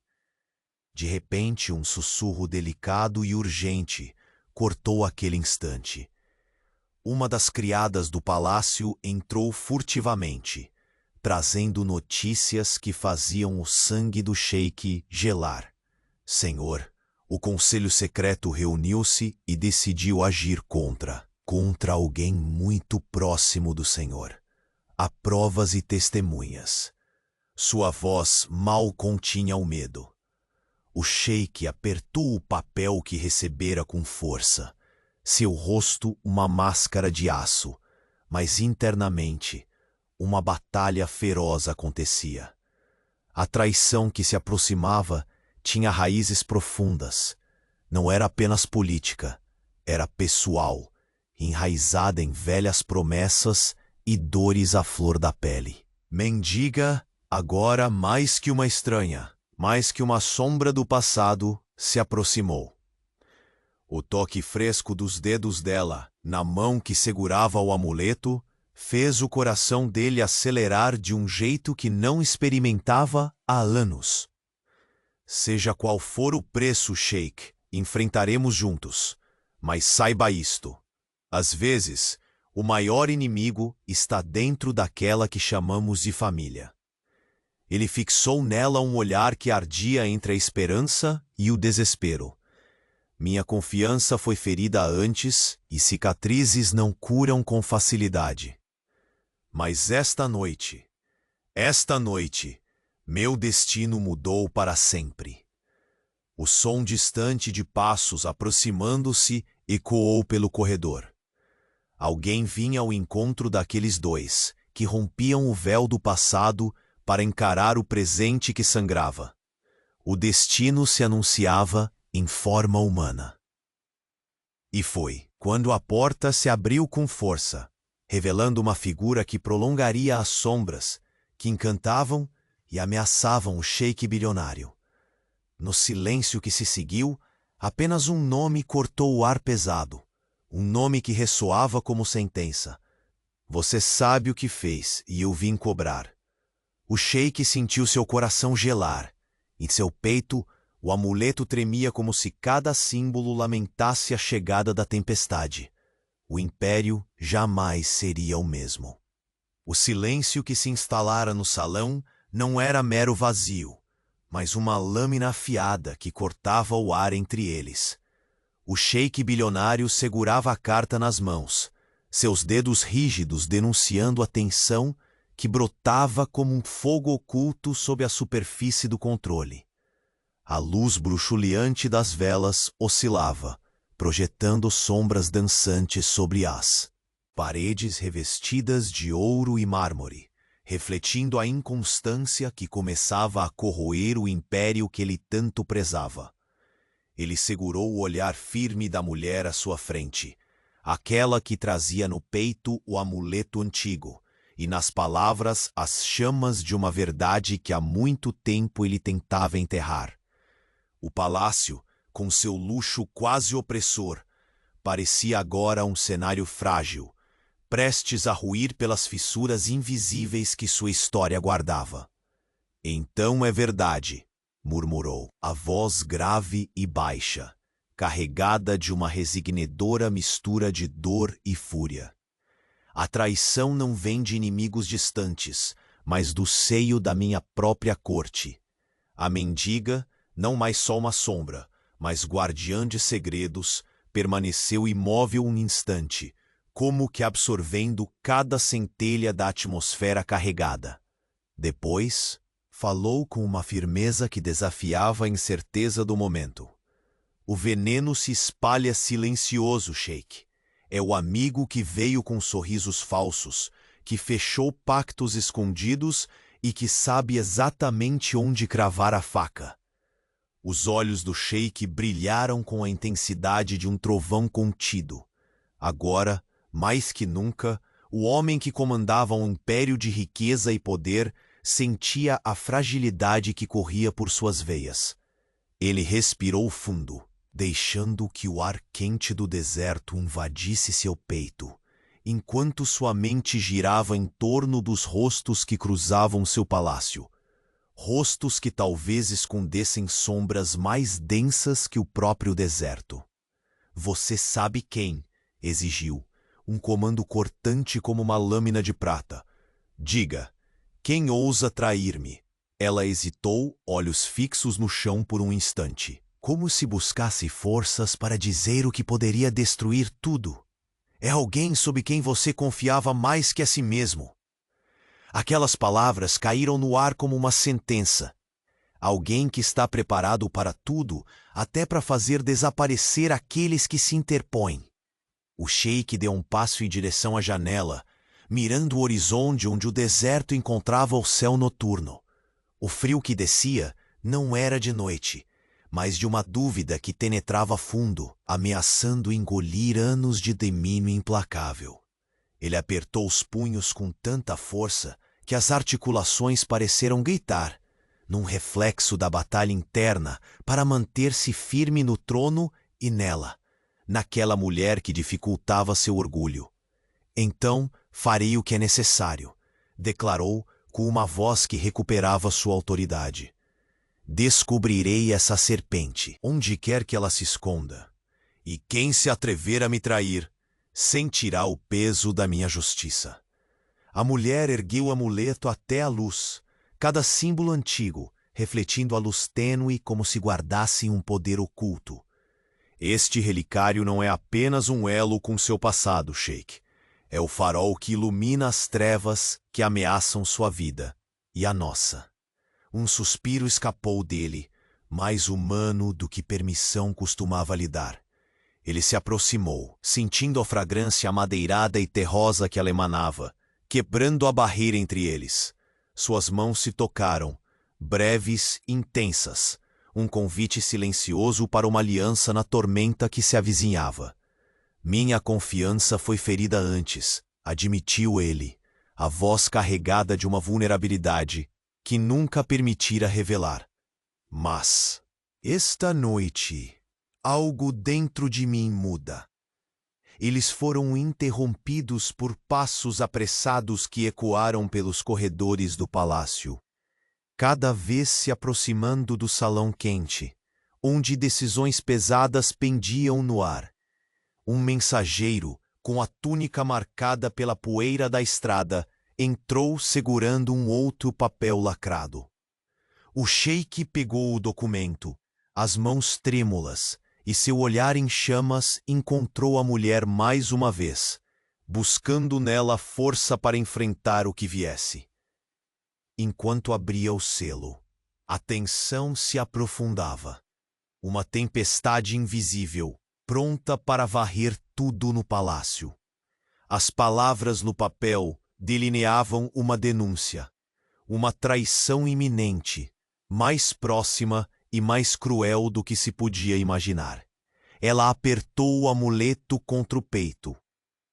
De repente, um sussurro delicado e urgente cortou aquele instante. Uma das criadas do palácio entrou furtivamente, trazendo notícias que faziam o sangue do Sheik gelar. Senhor, o conselho secreto reuniu-se e decidiu agir contra alguém muito próximo do Senhor. Há provas e testemunhas. Sua voz mal continha o medo. O Sheik apertou o papel que recebera com força. Seu rosto uma máscara de aço, mas internamente uma batalha feroz acontecia. A traição que se aproximava tinha raízes profundas. Não era apenas política, era pessoal, enraizada em velhas promessas e dores à flor da pele. Mendiga, agora mais que uma estranha, mais que uma sombra do passado, se aproximou. O toque fresco dos dedos dela, na mão que segurava o amuleto, fez o coração dele acelerar de um jeito que não experimentava há anos. Seja qual for o preço, Sheik, enfrentaremos juntos. Mas saiba isto. Às vezes, O maior inimigo está dentro daquela que chamamos de família. Ele fixou nela um olhar que ardia entre a esperança e o desespero. Minha confiança foi ferida antes e cicatrizes não curam com facilidade. Mas esta noite, meu destino mudou para sempre. O som distante de passos aproximando-se ecoou pelo corredor. Alguém vinha ao encontro daqueles dois, que rompiam o véu do passado para encarar o presente que sangrava. O destino se anunciava em forma humana. E foi quando a porta se abriu com força, revelando uma figura que prolongaria as sombras, que encantavam e ameaçavam o sheik bilionário. No silêncio que se seguiu, apenas um nome cortou o ar pesado, um nome que ressoava como sentença. Você sabe o que fez e eu vim cobrar. O sheik sentiu seu coração gelar. Em seu peito, o amuleto tremia como se cada símbolo lamentasse a chegada da tempestade. O império jamais seria o mesmo. O silêncio que se instalara no salão não era mero vazio, mas uma lâmina afiada que cortava o ar entre eles. O sheik bilionário segurava a carta nas mãos, seus dedos rígidos denunciando a tensão que brotava como um fogo oculto sob a superfície do controle. A luz bruxuleante das velas oscilava, projetando sombras dançantes sobre as paredes revestidas de ouro e mármore, refletindo a inconstância que começava a corroer o império que ele tanto prezava. Ele segurou o olhar firme da mulher à sua frente, aquela que trazia no peito o amuleto antigo, e nas palavras as chamas de uma verdade que há muito tempo ele tentava enterrar. O palácio, com seu luxo quase opressor, parecia agora um cenário frágil, prestes a ruir pelas fissuras invisíveis que sua história guardava. Então é verdade, murmurou, a voz grave e baixa, carregada de uma resignadora mistura de dor e fúria. A traição não vem de inimigos distantes, mas do seio da minha própria corte. A mendiga, não mais só uma sombra, mas guardiã de segredos, permaneceu imóvel um instante, como que absorvendo cada centelha da atmosfera carregada. Depois, falou com uma firmeza que desafiava a incerteza do momento. O veneno se espalha silencioso, sheik. É o amigo que veio com sorrisos falsos, que fechou pactos escondidos e que sabe exatamente onde cravar a faca. Os olhos do sheik brilharam com a intensidade de um trovão contido. Agora, mais que nunca, o homem que comandava um império de riqueza e poder sentia a fragilidade que corria por suas veias. Ele respirou fundo, deixando que o ar quente do deserto invadisse seu peito, enquanto sua mente girava em torno dos rostos que cruzavam seu palácio. Rostos que talvez escondessem sombras mais densas que o próprio deserto. Você sabe quem? Exigiu, um comando cortante como uma lâmina de prata. Diga, quem ousa trair-me? Ela hesitou, olhos fixos no chão por um instante, como se buscasse forças para dizer o que poderia destruir tudo. É alguém sob quem você confiava mais que a si mesmo. Aquelas palavras caíram no ar como uma sentença. Alguém que está preparado para tudo, até para fazer desaparecer aqueles que se interpõem. O sheik deu um passo em direção à janela, mirando o horizonte onde o deserto encontrava o céu noturno. O frio que descia não era de noite, mas de uma dúvida que penetrava fundo, ameaçando engolir anos de domínio implacável. Ele apertou os punhos com tanta força que as articulações pareceram gritar, num reflexo da batalha interna para manter-se firme no trono e nela, naquela mulher que dificultava seu orgulho. Então farei o que é necessário, declarou com uma voz que recuperava sua autoridade. Descobrirei essa serpente, onde quer que ela se esconda. E quem se atrever a me trair, sentirá o peso da minha justiça. A mulher ergueu o amuleto até a luz, cada símbolo antigo, refletindo a luz tênue como se guardasse um poder oculto. Este relicário não é apenas um elo com seu passado, Sheik. É o farol que ilumina as trevas que ameaçam sua vida e a nossa. Um suspiro escapou dele, mais humano do que permissão costumava lhe dar. Ele se aproximou, sentindo a fragrância amadeirada e terrosa que ela emanava, quebrando a barreira entre eles. Suas mãos se tocaram, breves, intensas, um convite silencioso para uma aliança na tormenta que se avizinhava. Minha confiança foi ferida antes, admitiu ele, a voz carregada de uma vulnerabilidade que nunca permitira revelar. Mas, esta noite, algo dentro de mim muda. Eles foram interrompidos por passos apressados que ecoaram pelos corredores do palácio, cada vez se aproximando do salão quente, onde decisões pesadas pendiam no ar. Um mensageiro, com a túnica marcada pela poeira da estrada, entrou segurando um outro papel lacrado. O sheik pegou o documento, as mãos trêmulas, e seu olhar em chamas encontrou a mulher mais uma vez, buscando nela força para enfrentar o que viesse. Enquanto abria o selo, a tensão se aprofundava. Uma tempestade invisível, pronta para varrer tudo no palácio. As palavras no papel delineavam uma denúncia, uma traição iminente, mais próxima e mais cruel do que se podia imaginar. Ela apertou o amuleto contra o peito,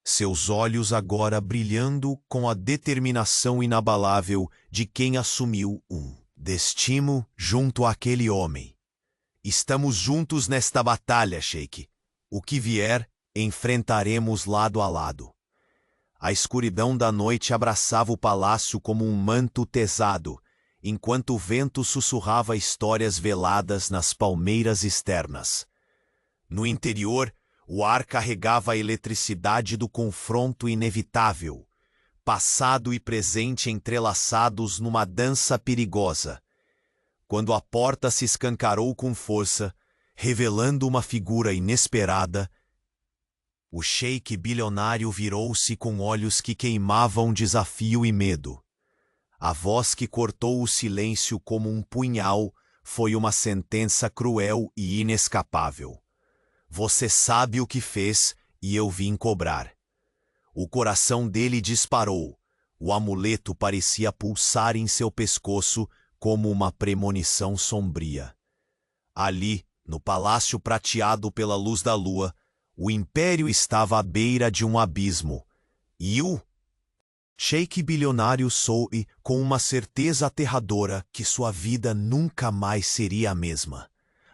seus olhos agora brilhando com a determinação inabalável de quem assumiu um destino junto àquele homem. Estamos juntos nesta batalha, Sheik. O que vier, enfrentaremos lado a lado. A escuridão da noite abraçava o palácio como um manto pesado, enquanto o vento sussurrava histórias veladas nas palmeiras externas. No interior, o ar carregava a eletricidade do confronto inevitável, passado e presente entrelaçados numa dança perigosa. Quando a porta se escancarou com força, revelando uma figura inesperada, o sheik bilionário virou-se com olhos que queimavam desafio e medo. A voz que cortou o silêncio como um punhal foi uma sentença cruel e inescapável. Você sabe o que fez e eu vim cobrar. O coração dele disparou. O amuleto parecia pulsar em seu pescoço como uma premonição sombria. Ali, no palácio prateado pela luz da lua, o império estava à beira de um abismo. E o sheik bilionário soube com uma certeza aterradora que sua vida nunca mais seria a mesma.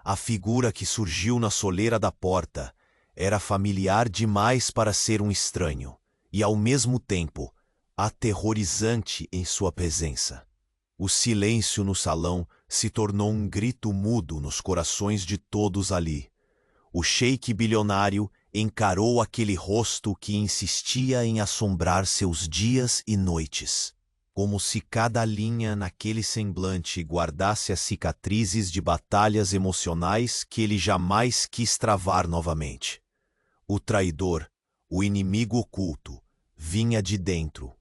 A figura que surgiu na soleira da porta era familiar demais para ser um estranho, e ao mesmo tempo aterrorizante em sua presença. O silêncio no salão se tornou um grito mudo nos corações de todos ali. O sheik bilionário encarou aquele rosto que insistia em assombrar seus dias e noites, como se cada linha naquele semblante guardasse as cicatrizes de batalhas emocionais que ele jamais quis travar novamente. O traidor, o inimigo oculto, vinha de dentro.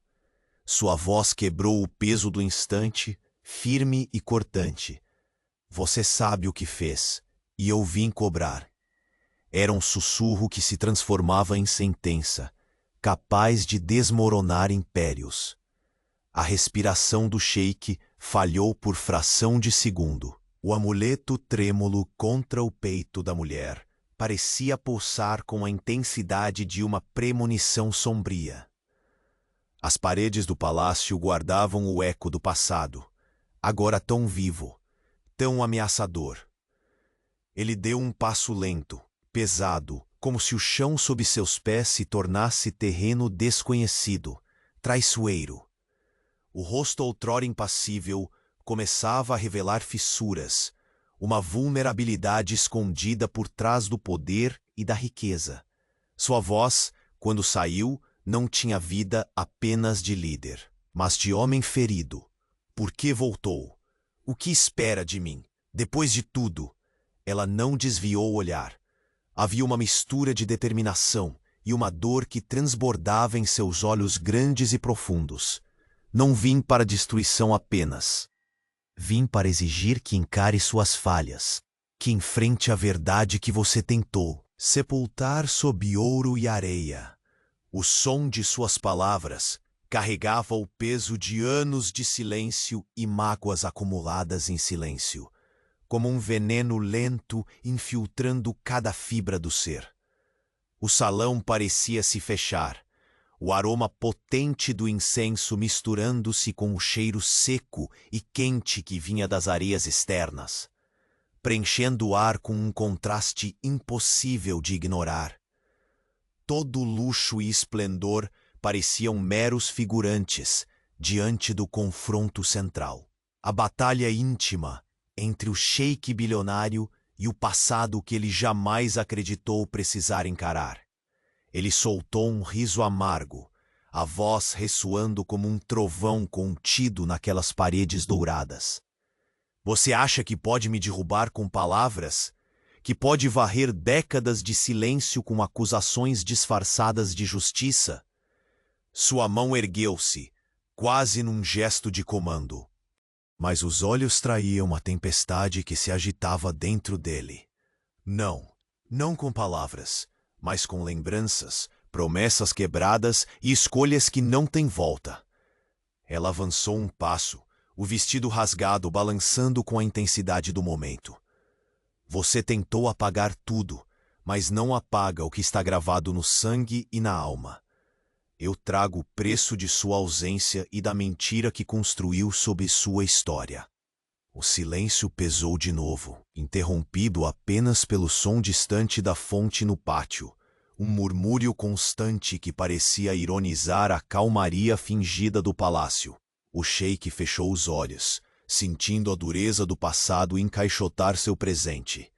Sua voz quebrou o peso do instante, firme e cortante. Você sabe o que fez, e eu vim cobrar. Era um sussurro que se transformava em sentença, capaz de desmoronar impérios. A respiração do sheik falhou por fração de segundo. O amuleto trêmulo contra o peito da mulher parecia pulsar com a intensidade de uma premonição sombria. As paredes do palácio guardavam o eco do passado, agora tão vivo, tão ameaçador. Ele deu um passo lento, pesado, como se o chão sob seus pés se tornasse terreno desconhecido, traiçoeiro. O rosto outrora impassível começava a revelar fissuras, uma vulnerabilidade escondida por trás do poder e da riqueza. Sua voz, quando saiu, não tinha vida apenas de líder, mas de homem ferido. Por que voltou? O que espera de mim? Depois de tudo, ela não desviou o olhar. Havia uma mistura de determinação e uma dor que transbordava em seus olhos grandes e profundos. Não vim para destruição apenas. Vim para exigir que encare suas falhas, que enfrente a verdade que você tentou sepultar sob ouro e areia. O som de suas palavras carregava o peso de anos de silêncio e mágoas acumuladas em silêncio, como um veneno lento infiltrando cada fibra do ser. O salão parecia se fechar, o aroma potente do incenso misturando-se com o cheiro seco e quente que vinha das areias externas, preenchendo o ar com um contraste impossível de ignorar. Todo luxo e esplendor pareciam meros figurantes diante do confronto central. A batalha íntima entre o sheik bilionário e o passado que ele jamais acreditou precisar encarar. Ele soltou um riso amargo, a voz ressoando como um trovão contido naquelas paredes douradas. Você acha que pode me derrubar com palavras? Que pode varrer décadas de silêncio com acusações disfarçadas de justiça? Sua mão ergueu-se, quase num gesto de comando. Mas os olhos traíam a tempestade que se agitava dentro dele. Não, não com palavras, mas com lembranças, promessas quebradas e escolhas que não têm volta. Ela avançou um passo, o vestido rasgado balançando com a intensidade do momento. Você tentou apagar tudo, mas não apaga o que está gravado no sangue e na alma. Eu trago o preço de sua ausência e da mentira que construiu sob sua história. O silêncio pesou de novo, interrompido apenas pelo som distante da fonte no pátio, um murmúrio constante que parecia ironizar a calmaria fingida do palácio. O sheik fechou os olhos, sentindo a dureza do passado encaixotar seu presente.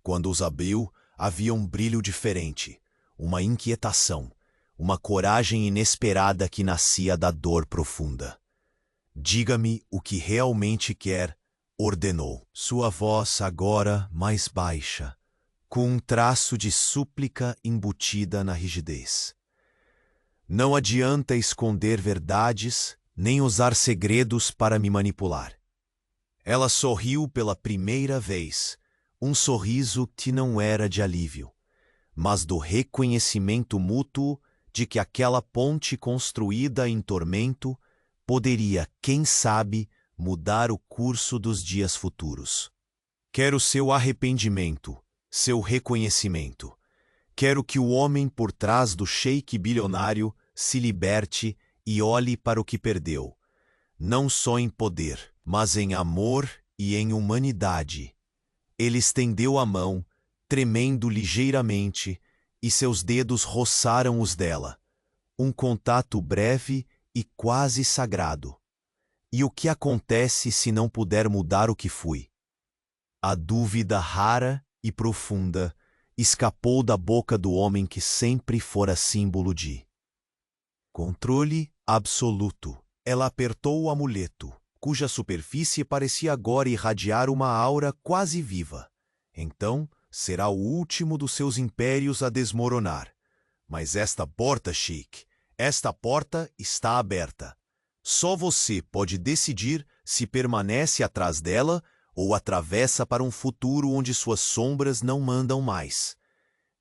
Quando os abriu, havia um brilho diferente, uma inquietação, uma coragem inesperada que nascia da dor profunda. Diga-me o que realmente quer, ordenou. Sua voz agora mais baixa, com um traço de súplica embutida na rigidez. Não adianta esconder verdades, nem usar segredos para me manipular. Ela sorriu pela primeira vez, um sorriso que não era de alívio, mas do reconhecimento mútuo de que aquela ponte construída em tormento poderia, quem sabe, mudar o curso dos dias futuros. Quero seu arrependimento, seu reconhecimento. Quero que o homem por trás do sheik bilionário se liberte e olhe para o que perdeu, não só em poder, mas em amor e em humanidade. Ele estendeu a mão, tremendo ligeiramente, e seus dedos roçaram os dela. Um contato breve e quase sagrado. E o que acontece se não puder mudar o que fui? A dúvida rara e profunda escapou da boca do homem que sempre fora símbolo de controle absoluto. Ela apertou o amuleto, cuja superfície parecia agora irradiar uma aura quase viva. Então, será o último dos seus impérios a desmoronar. Mas esta porta, sheik, esta porta está aberta. Só você pode decidir se permanece atrás dela ou atravessa para um futuro onde suas sombras não mandam mais.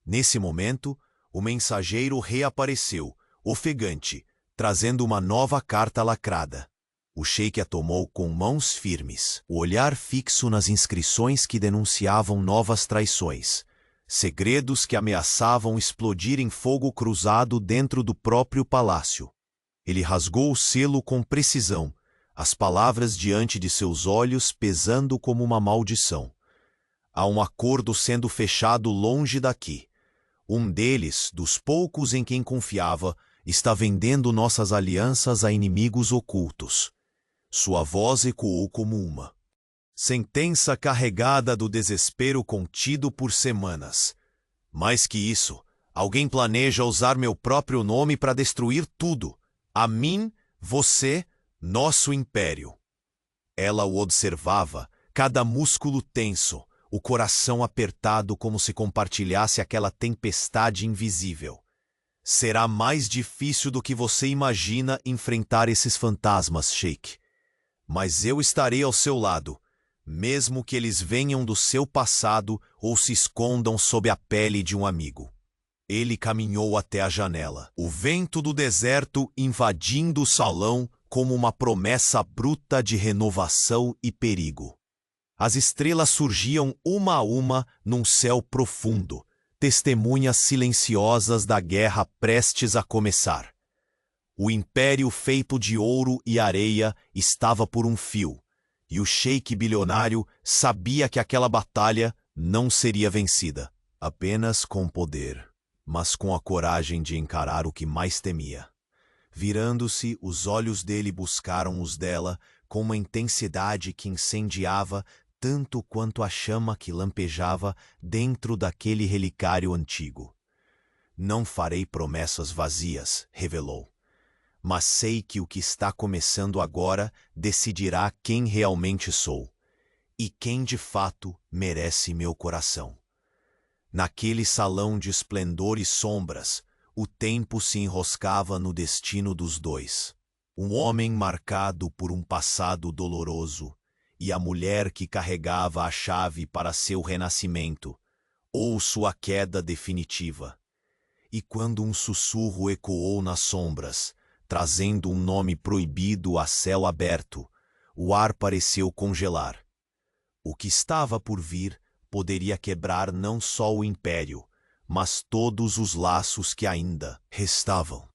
Nesse momento, o mensageiro reapareceu, ofegante, trazendo uma nova carta lacrada. O sheik a tomou com mãos firmes, o olhar fixo nas inscrições que denunciavam novas traições, segredos que ameaçavam explodir em fogo cruzado dentro do próprio palácio. Ele rasgou o selo com precisão, as palavras diante de seus olhos pesando como uma maldição. Há um acordo sendo fechado longe daqui. Um deles, dos poucos em quem confiava, está vendendo nossas alianças a inimigos ocultos. Sua voz ecoou como uma sentença carregada do desespero contido por semanas. Mais que isso, Alguém planeja usar meu próprio nome para destruir tudo. A mim, você, nosso império. Ela o observava, cada músculo tenso, o coração apertado como se compartilhasse aquela tempestade invisível. Será mais difícil do que você imagina enfrentar esses fantasmas, Sheik. Mas eu estarei ao seu lado, mesmo que eles venham do seu passado ou se escondam sob a pele de um amigo. Ele caminhou até a janela, o vento do deserto invadindo o salão como uma promessa bruta de renovação e perigo. As estrelas surgiam uma a uma num céu profundo, testemunhas silenciosas da guerra prestes a começar. O império feito de ouro e areia estava por um fio, e o sheik bilionário sabia que aquela batalha não seria vencida, apenas com poder, mas com a coragem de encarar o que mais temia. Virando-se, os olhos dele buscaram os dela com uma intensidade que incendiava tanto quanto a chama que lampejava dentro daquele relicário antigo. Não farei promessas vazias, revelou. Mas sei que o que está começando agora decidirá quem realmente sou e quem de fato merece meu coração. Naquele salão de esplendor e sombras, o tempo se enroscava no destino dos dois. Um homem marcado por um passado doloroso e a mulher que carregava a chave para seu renascimento ou sua queda definitiva. E quando um sussurro ecoou nas sombras, trazendo um nome proibido a céu aberto, o ar pareceu congelar. O que estava por vir poderia quebrar não só o império, mas todos os laços que ainda restavam.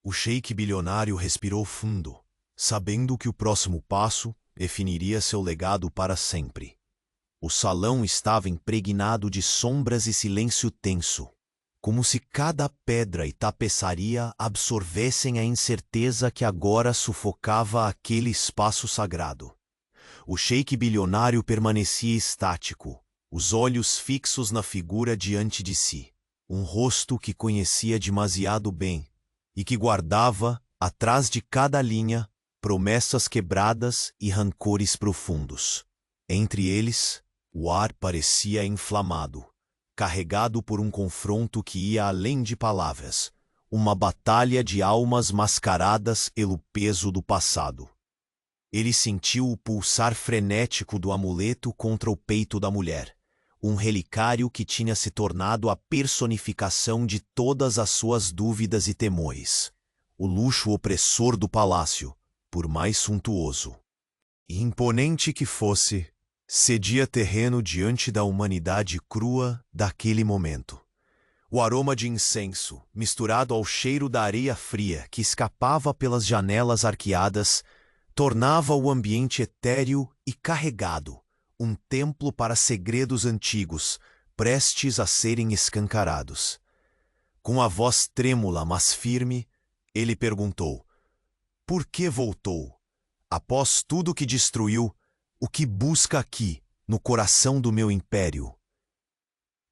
O sheik bilionário respirou fundo, sabendo que o próximo passo definiria seu legado para sempre. O salão estava impregnado de sombras e silêncio tenso, como se cada pedra e tapeçaria absorvessem a incerteza que agora sufocava aquele espaço sagrado. O sheik bilionário permanecia estático, os olhos fixos na figura diante de si, um rosto que conhecia demasiado bem e que guardava, atrás de cada linha, promessas quebradas e rancores profundos. Entre eles, o ar parecia inflamado, carregado por um confronto que ia além de palavras, uma batalha de almas mascaradas pelo peso do passado. Ele sentiu o pulsar frenético do amuleto contra o peito da mulher, um relicário que tinha se tornado a personificação de todas as suas dúvidas e temores. O luxo opressor do palácio, por mais suntuoso e imponente que fosse, cedia terreno diante da humanidade crua daquele momento. O aroma de incenso, misturado ao cheiro da areia fria que escapava pelas janelas arqueadas, tornava o ambiente etéreo e carregado, um templo para segredos antigos, prestes a serem escancarados. Com a voz trêmula, mas firme, ele perguntou: por que voltou? Após tudo que destruiu, o que busca aqui, no coração do meu império?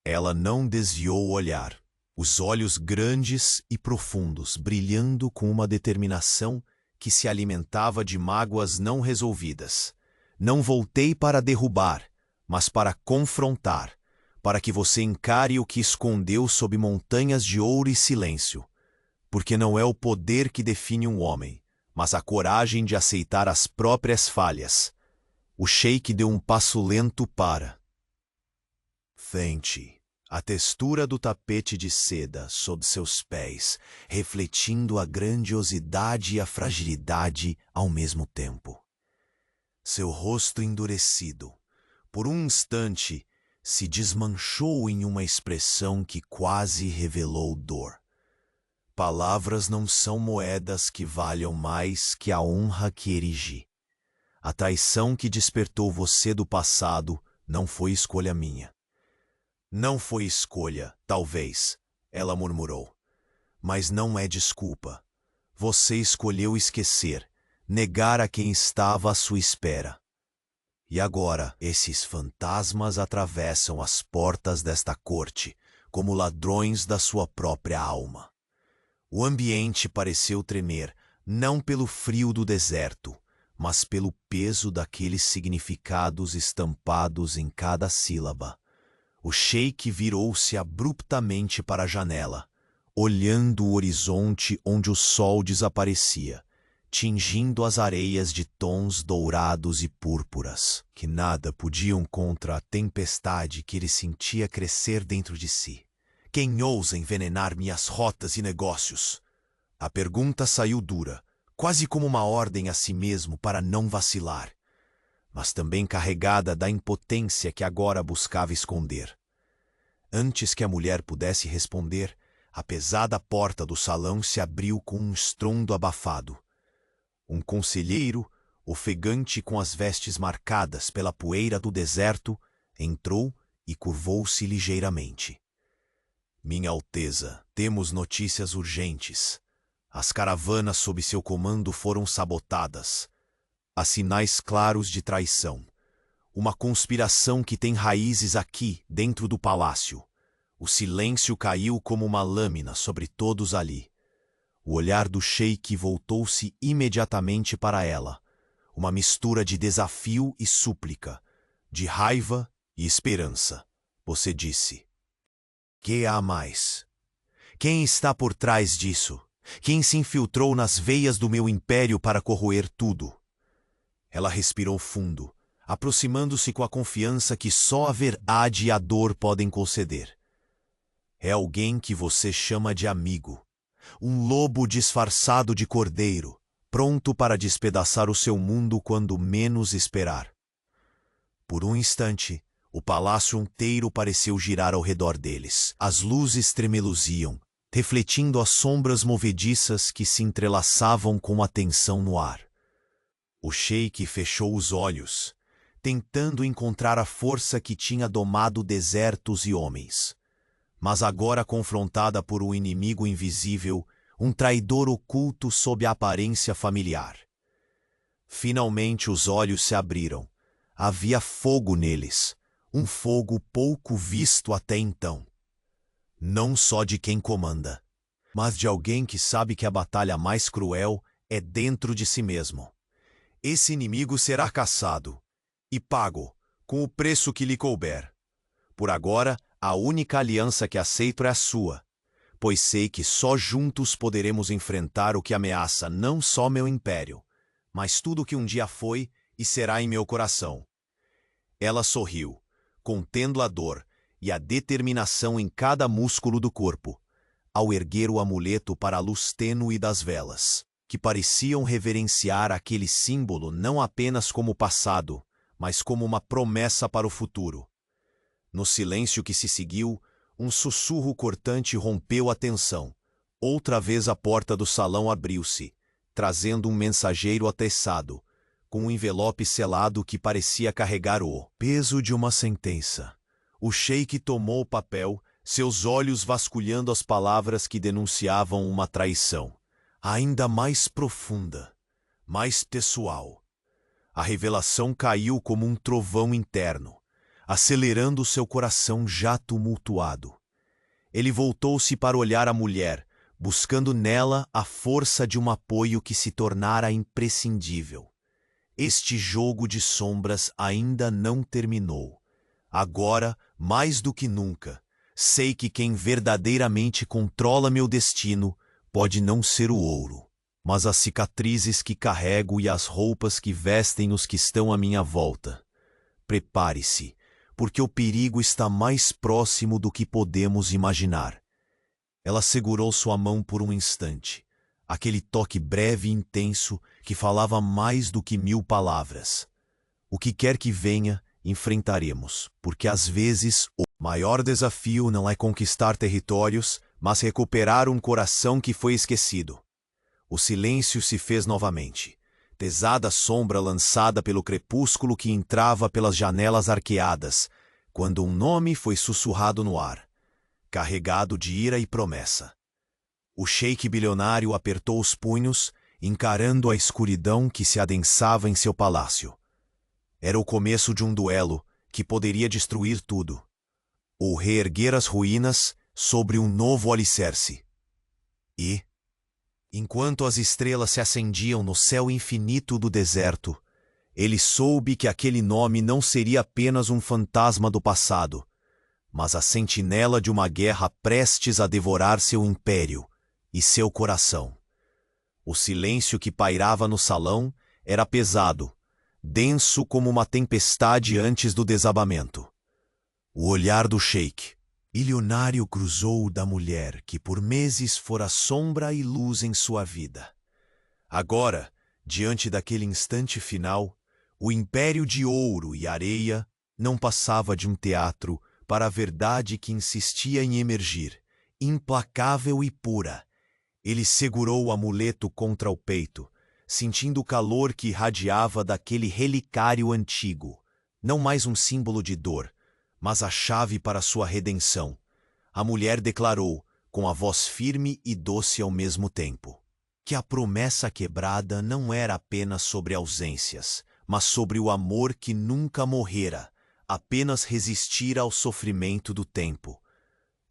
Ela não desviou o olhar, os olhos grandes e profundos, brilhando com uma determinação que se alimentava de mágoas não resolvidas. Não voltei para derrubar, mas para confrontar, para que você encare o que escondeu sob montanhas de ouro e silêncio. Porque não é o poder que define um homem, mas a coragem de aceitar as próprias falhas. O sheik deu um passo lento para frente, a textura do tapete de seda sob seus pés, refletindo a grandiosidade e a fragilidade ao mesmo tempo. Seu rosto endurecido, por um instante, se desmanchou em uma expressão que quase revelou dor. Palavras não são moedas que valham mais que a honra que erigi. A traição que despertou você do passado não foi escolha minha. Não foi escolha, talvez, ela murmurou. Mas não é desculpa. Você escolheu esquecer, negar a quem estava à sua espera. E agora, esses fantasmas atravessam as portas desta corte, como ladrões da sua própria alma. O ambiente pareceu tremer, não pelo frio do deserto, mas pelo peso daqueles significados estampados em cada sílaba. O sheik virou-se abruptamente para a janela, olhando o horizonte onde o sol desaparecia, tingindo as areias de tons dourados e púrpuras, que nada podiam contra a tempestade que ele sentia crescer dentro de si. Quem ousa envenenar minhas rotas e negócios? A pergunta saiu dura, quase como uma ordem a si mesmo para não vacilar, mas também carregada da impotência que agora buscava esconder. Antes que a mulher pudesse responder, a pesada porta do salão se abriu com um estrondo abafado. Um conselheiro, ofegante com as vestes marcadas pela poeira do deserto, entrou e curvou-se ligeiramente. Minha Alteza, temos notícias urgentes. As caravanas sob seu comando foram sabotadas. Há sinais claros de traição. Uma conspiração que tem raízes aqui, dentro do palácio. O silêncio caiu como uma lâmina sobre todos ali. O olhar do sheik voltou-se imediatamente para ela. Uma mistura de desafio e súplica, de raiva e esperança. Você disse: que há mais? Quem está por trás disso? Quem se infiltrou nas veias do meu império para corroer tudo? Ela respirou fundo, aproximando-se com a confiança que só a verdade e a dor podem conceder. É alguém que você chama de amigo. Um lobo disfarçado de cordeiro, pronto para despedaçar o seu mundo quando menos esperar. Por um instante, o palácio inteiro pareceu girar ao redor deles. As luzes tremeluziam, refletindo as sombras movediças que se entrelaçavam com a tensão no ar. O sheik fechou os olhos, tentando encontrar a força que tinha domado desertos e homens. Mas agora confrontada por um inimigo invisível, um traidor oculto sob a aparência familiar. Finalmente os olhos se abriram. Havia fogo neles, um fogo pouco visto até então. Não só de quem comanda, mas de alguém que sabe que a batalha mais cruel é dentro de si mesmo. Esse inimigo será caçado e pago com o preço que lhe couber. Por agora, a única aliança que aceito é a sua, pois sei que só juntos poderemos enfrentar o que ameaça não só meu império, mas tudo o que um dia foi e será em meu coração. Ela sorriu, contendo a dor e a determinação em cada músculo do corpo, ao erguer o amuleto para a luz tênue das velas, que pareciam reverenciar aquele símbolo não apenas como passado, mas como uma promessa para o futuro. No silêncio que se seguiu, um sussurro cortante rompeu a tensão. Outra vez a porta do salão abriu-se, trazendo um mensageiro atessado, com um envelope selado que parecia carregar o peso de uma sentença. O sheik tomou o papel, seus olhos vasculhando as palavras que denunciavam uma traição, ainda mais profunda, mais pessoal. A revelação caiu como um trovão interno, acelerando seu coração já tumultuado. Ele voltou-se para olhar a mulher, buscando nela a força de um apoio que se tornara imprescindível. Este jogo de sombras ainda não terminou. Agora, mais do que nunca, sei que quem verdadeiramente controla meu destino pode não ser o ouro, mas as cicatrizes que carrego e as roupas que vestem os que estão à minha volta. Prepare-se, porque o perigo está mais próximo do que podemos imaginar. Ela segurou sua mão por um instante, aquele toque breve e intenso que falava mais do que 1000 palavras. O que quer que venha, enfrentaremos, porque às vezes o maior desafio não é conquistar territórios, mas recuperar um coração que foi esquecido. O silêncio se fez novamente. Pesada sombra lançada pelo crepúsculo que entrava pelas janelas arqueadas, quando um nome foi sussurrado no ar, carregado de ira e promessa. O sheik bilionário apertou os punhos, encarando a escuridão que se adensava em seu palácio. Era o começo de um duelo que poderia destruir tudo, ou reerguer as ruínas sobre um novo alicerce. E, enquanto as estrelas se acendiam no céu infinito do deserto, ele soube que aquele nome não seria apenas um fantasma do passado, mas a sentinela de uma guerra prestes a devorar seu império e seu coração. O silêncio que pairava no salão era pesado, denso como uma tempestade antes do desabamento. O olhar do sheik, bilionário, cruzou o da mulher que por meses fora sombra e luz em sua vida. Agora, diante daquele instante final, o império de ouro e areia não passava de um teatro para a verdade que insistia em emergir, implacável e pura. Ele segurou o amuleto contra o peito, sentindo o calor que irradiava daquele relicário antigo, não mais um símbolo de dor, mas a chave para sua redenção. A mulher declarou, com a voz firme e doce ao mesmo tempo, que a promessa quebrada não era apenas sobre ausências, mas sobre o amor que nunca morrera, apenas resistira ao sofrimento do tempo.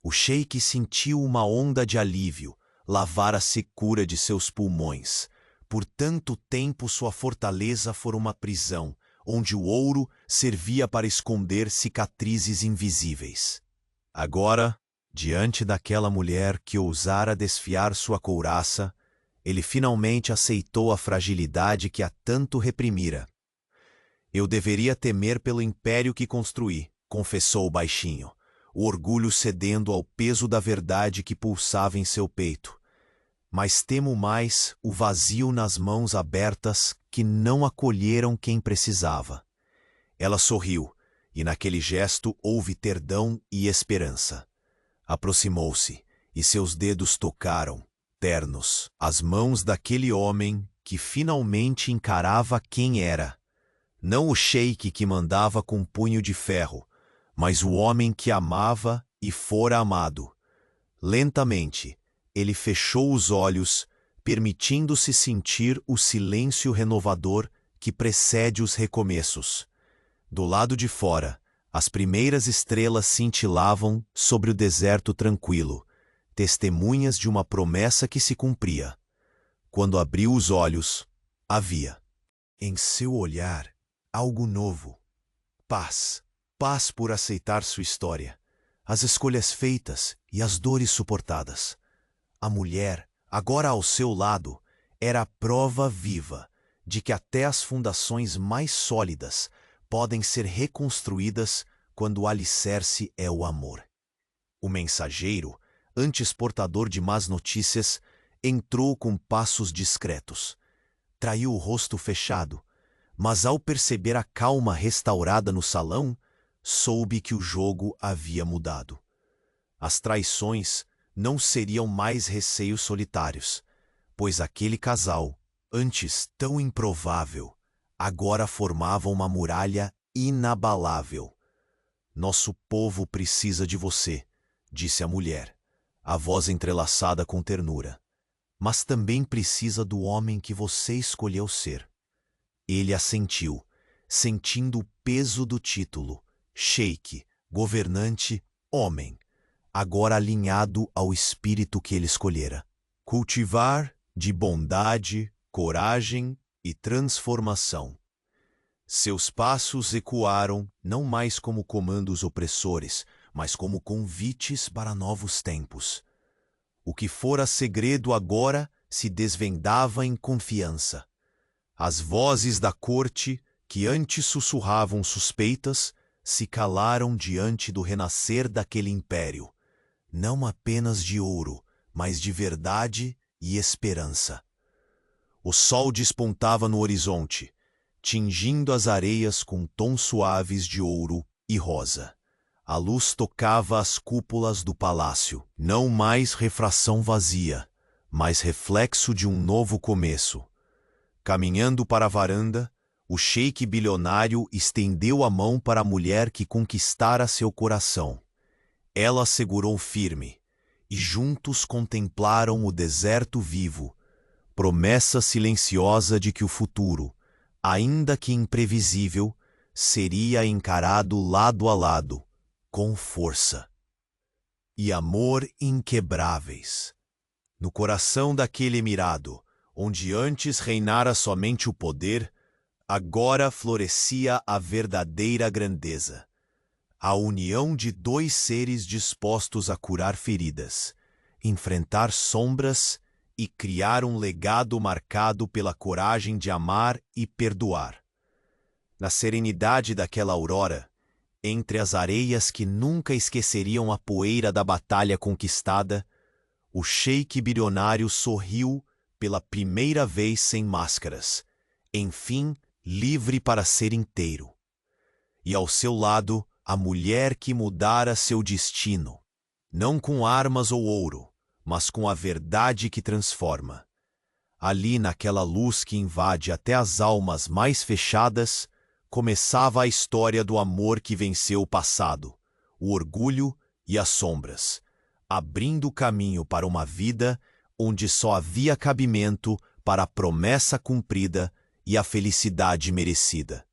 O sheik sentiu uma onda de alívio, lavar a secura de seus pulmões. Por tanto tempo sua fortaleza fora uma prisão, onde o ouro servia para esconder cicatrizes invisíveis. Agora, diante daquela mulher que ousara desfiar sua couraça, ele finalmente aceitou a fragilidade que a tanto reprimira. Eu deveria temer pelo império que construí, confessou baixinho, o orgulho cedendo ao peso da verdade que pulsava em seu peito. Mas temo mais o vazio nas mãos abertas que não acolheram quem precisava. Ela sorriu, e naquele gesto houve perdão e esperança. Aproximou-se, e seus dedos tocaram, ternos, as mãos daquele homem que finalmente encarava quem era. Não o sheik que mandava com punho de ferro, mas o homem que amava e fora amado. Lentamente, ele fechou os olhos, permitindo-se sentir o silêncio renovador que precede os recomeços. Do lado de fora, as primeiras estrelas cintilavam sobre o deserto tranquilo, testemunhas de uma promessa que se cumpria. Quando abriu os olhos, havia em seu olhar algo novo. Paz. Paz por aceitar sua história, as escolhas feitas e as dores suportadas. A mulher, agora ao seu lado, era a prova viva de que até as fundações mais sólidas podem ser reconstruídas quando o alicerce é o amor. O mensageiro, antes portador de más notícias, entrou com passos discretos. Traiu o rosto fechado, mas ao perceber a calma restaurada no salão, soube que o jogo havia mudado. As traições não seriam mais receios solitários, pois aquele casal, antes tão improvável, agora formava uma muralha inabalável. Nosso povo precisa de você, disse a mulher, a voz entrelaçada com ternura. Mas também precisa do homem que você escolheu ser. Ele assentiu, sentindo o peso do título, sheik, governante, homem, agora alinhado ao espírito que ele escolhera. Cultivar de bondade, coragem e transformação. Seus passos ecoaram não mais como comandos opressores, mas como convites para novos tempos. O que fora segredo agora se desvendava em confiança. As vozes da corte, que antes sussurravam suspeitas, se calaram diante do renascer daquele império, não apenas de ouro, mas de verdade e esperança. O sol despontava no horizonte, tingindo as areias com tons suaves de ouro e rosa. A luz tocava as cúpulas do palácio, não mais refração vazia, mas reflexo de um novo começo. Caminhando para a varanda, o sheik bilionário estendeu a mão para a mulher que conquistara seu coração. Ela segurou firme, e juntos contemplaram o deserto vivo, promessa silenciosa de que o futuro, ainda que imprevisível, seria encarado lado a lado, com força. e amor inquebráveis. No coração daquele emirado, onde antes reinara somente o poder, agora florescia a verdadeira grandeza. A união de dois seres dispostos a curar feridas, enfrentar sombras e criar um legado marcado pela coragem de amar e perdoar. Na serenidade daquela aurora, entre as areias que nunca esqueceriam a poeira da batalha conquistada, o sheik bilionário sorriu pela primeira vez sem máscaras, enfim, livre para ser inteiro. E ao seu lado, a mulher que mudara seu destino, não com armas ou ouro, mas com a verdade que transforma. Ali, naquela luz que invade até as almas mais fechadas, começava a história do amor que venceu o passado, o orgulho e as sombras, abrindo o caminho para uma vida onde só havia cabimento para a promessa cumprida e a felicidade merecida.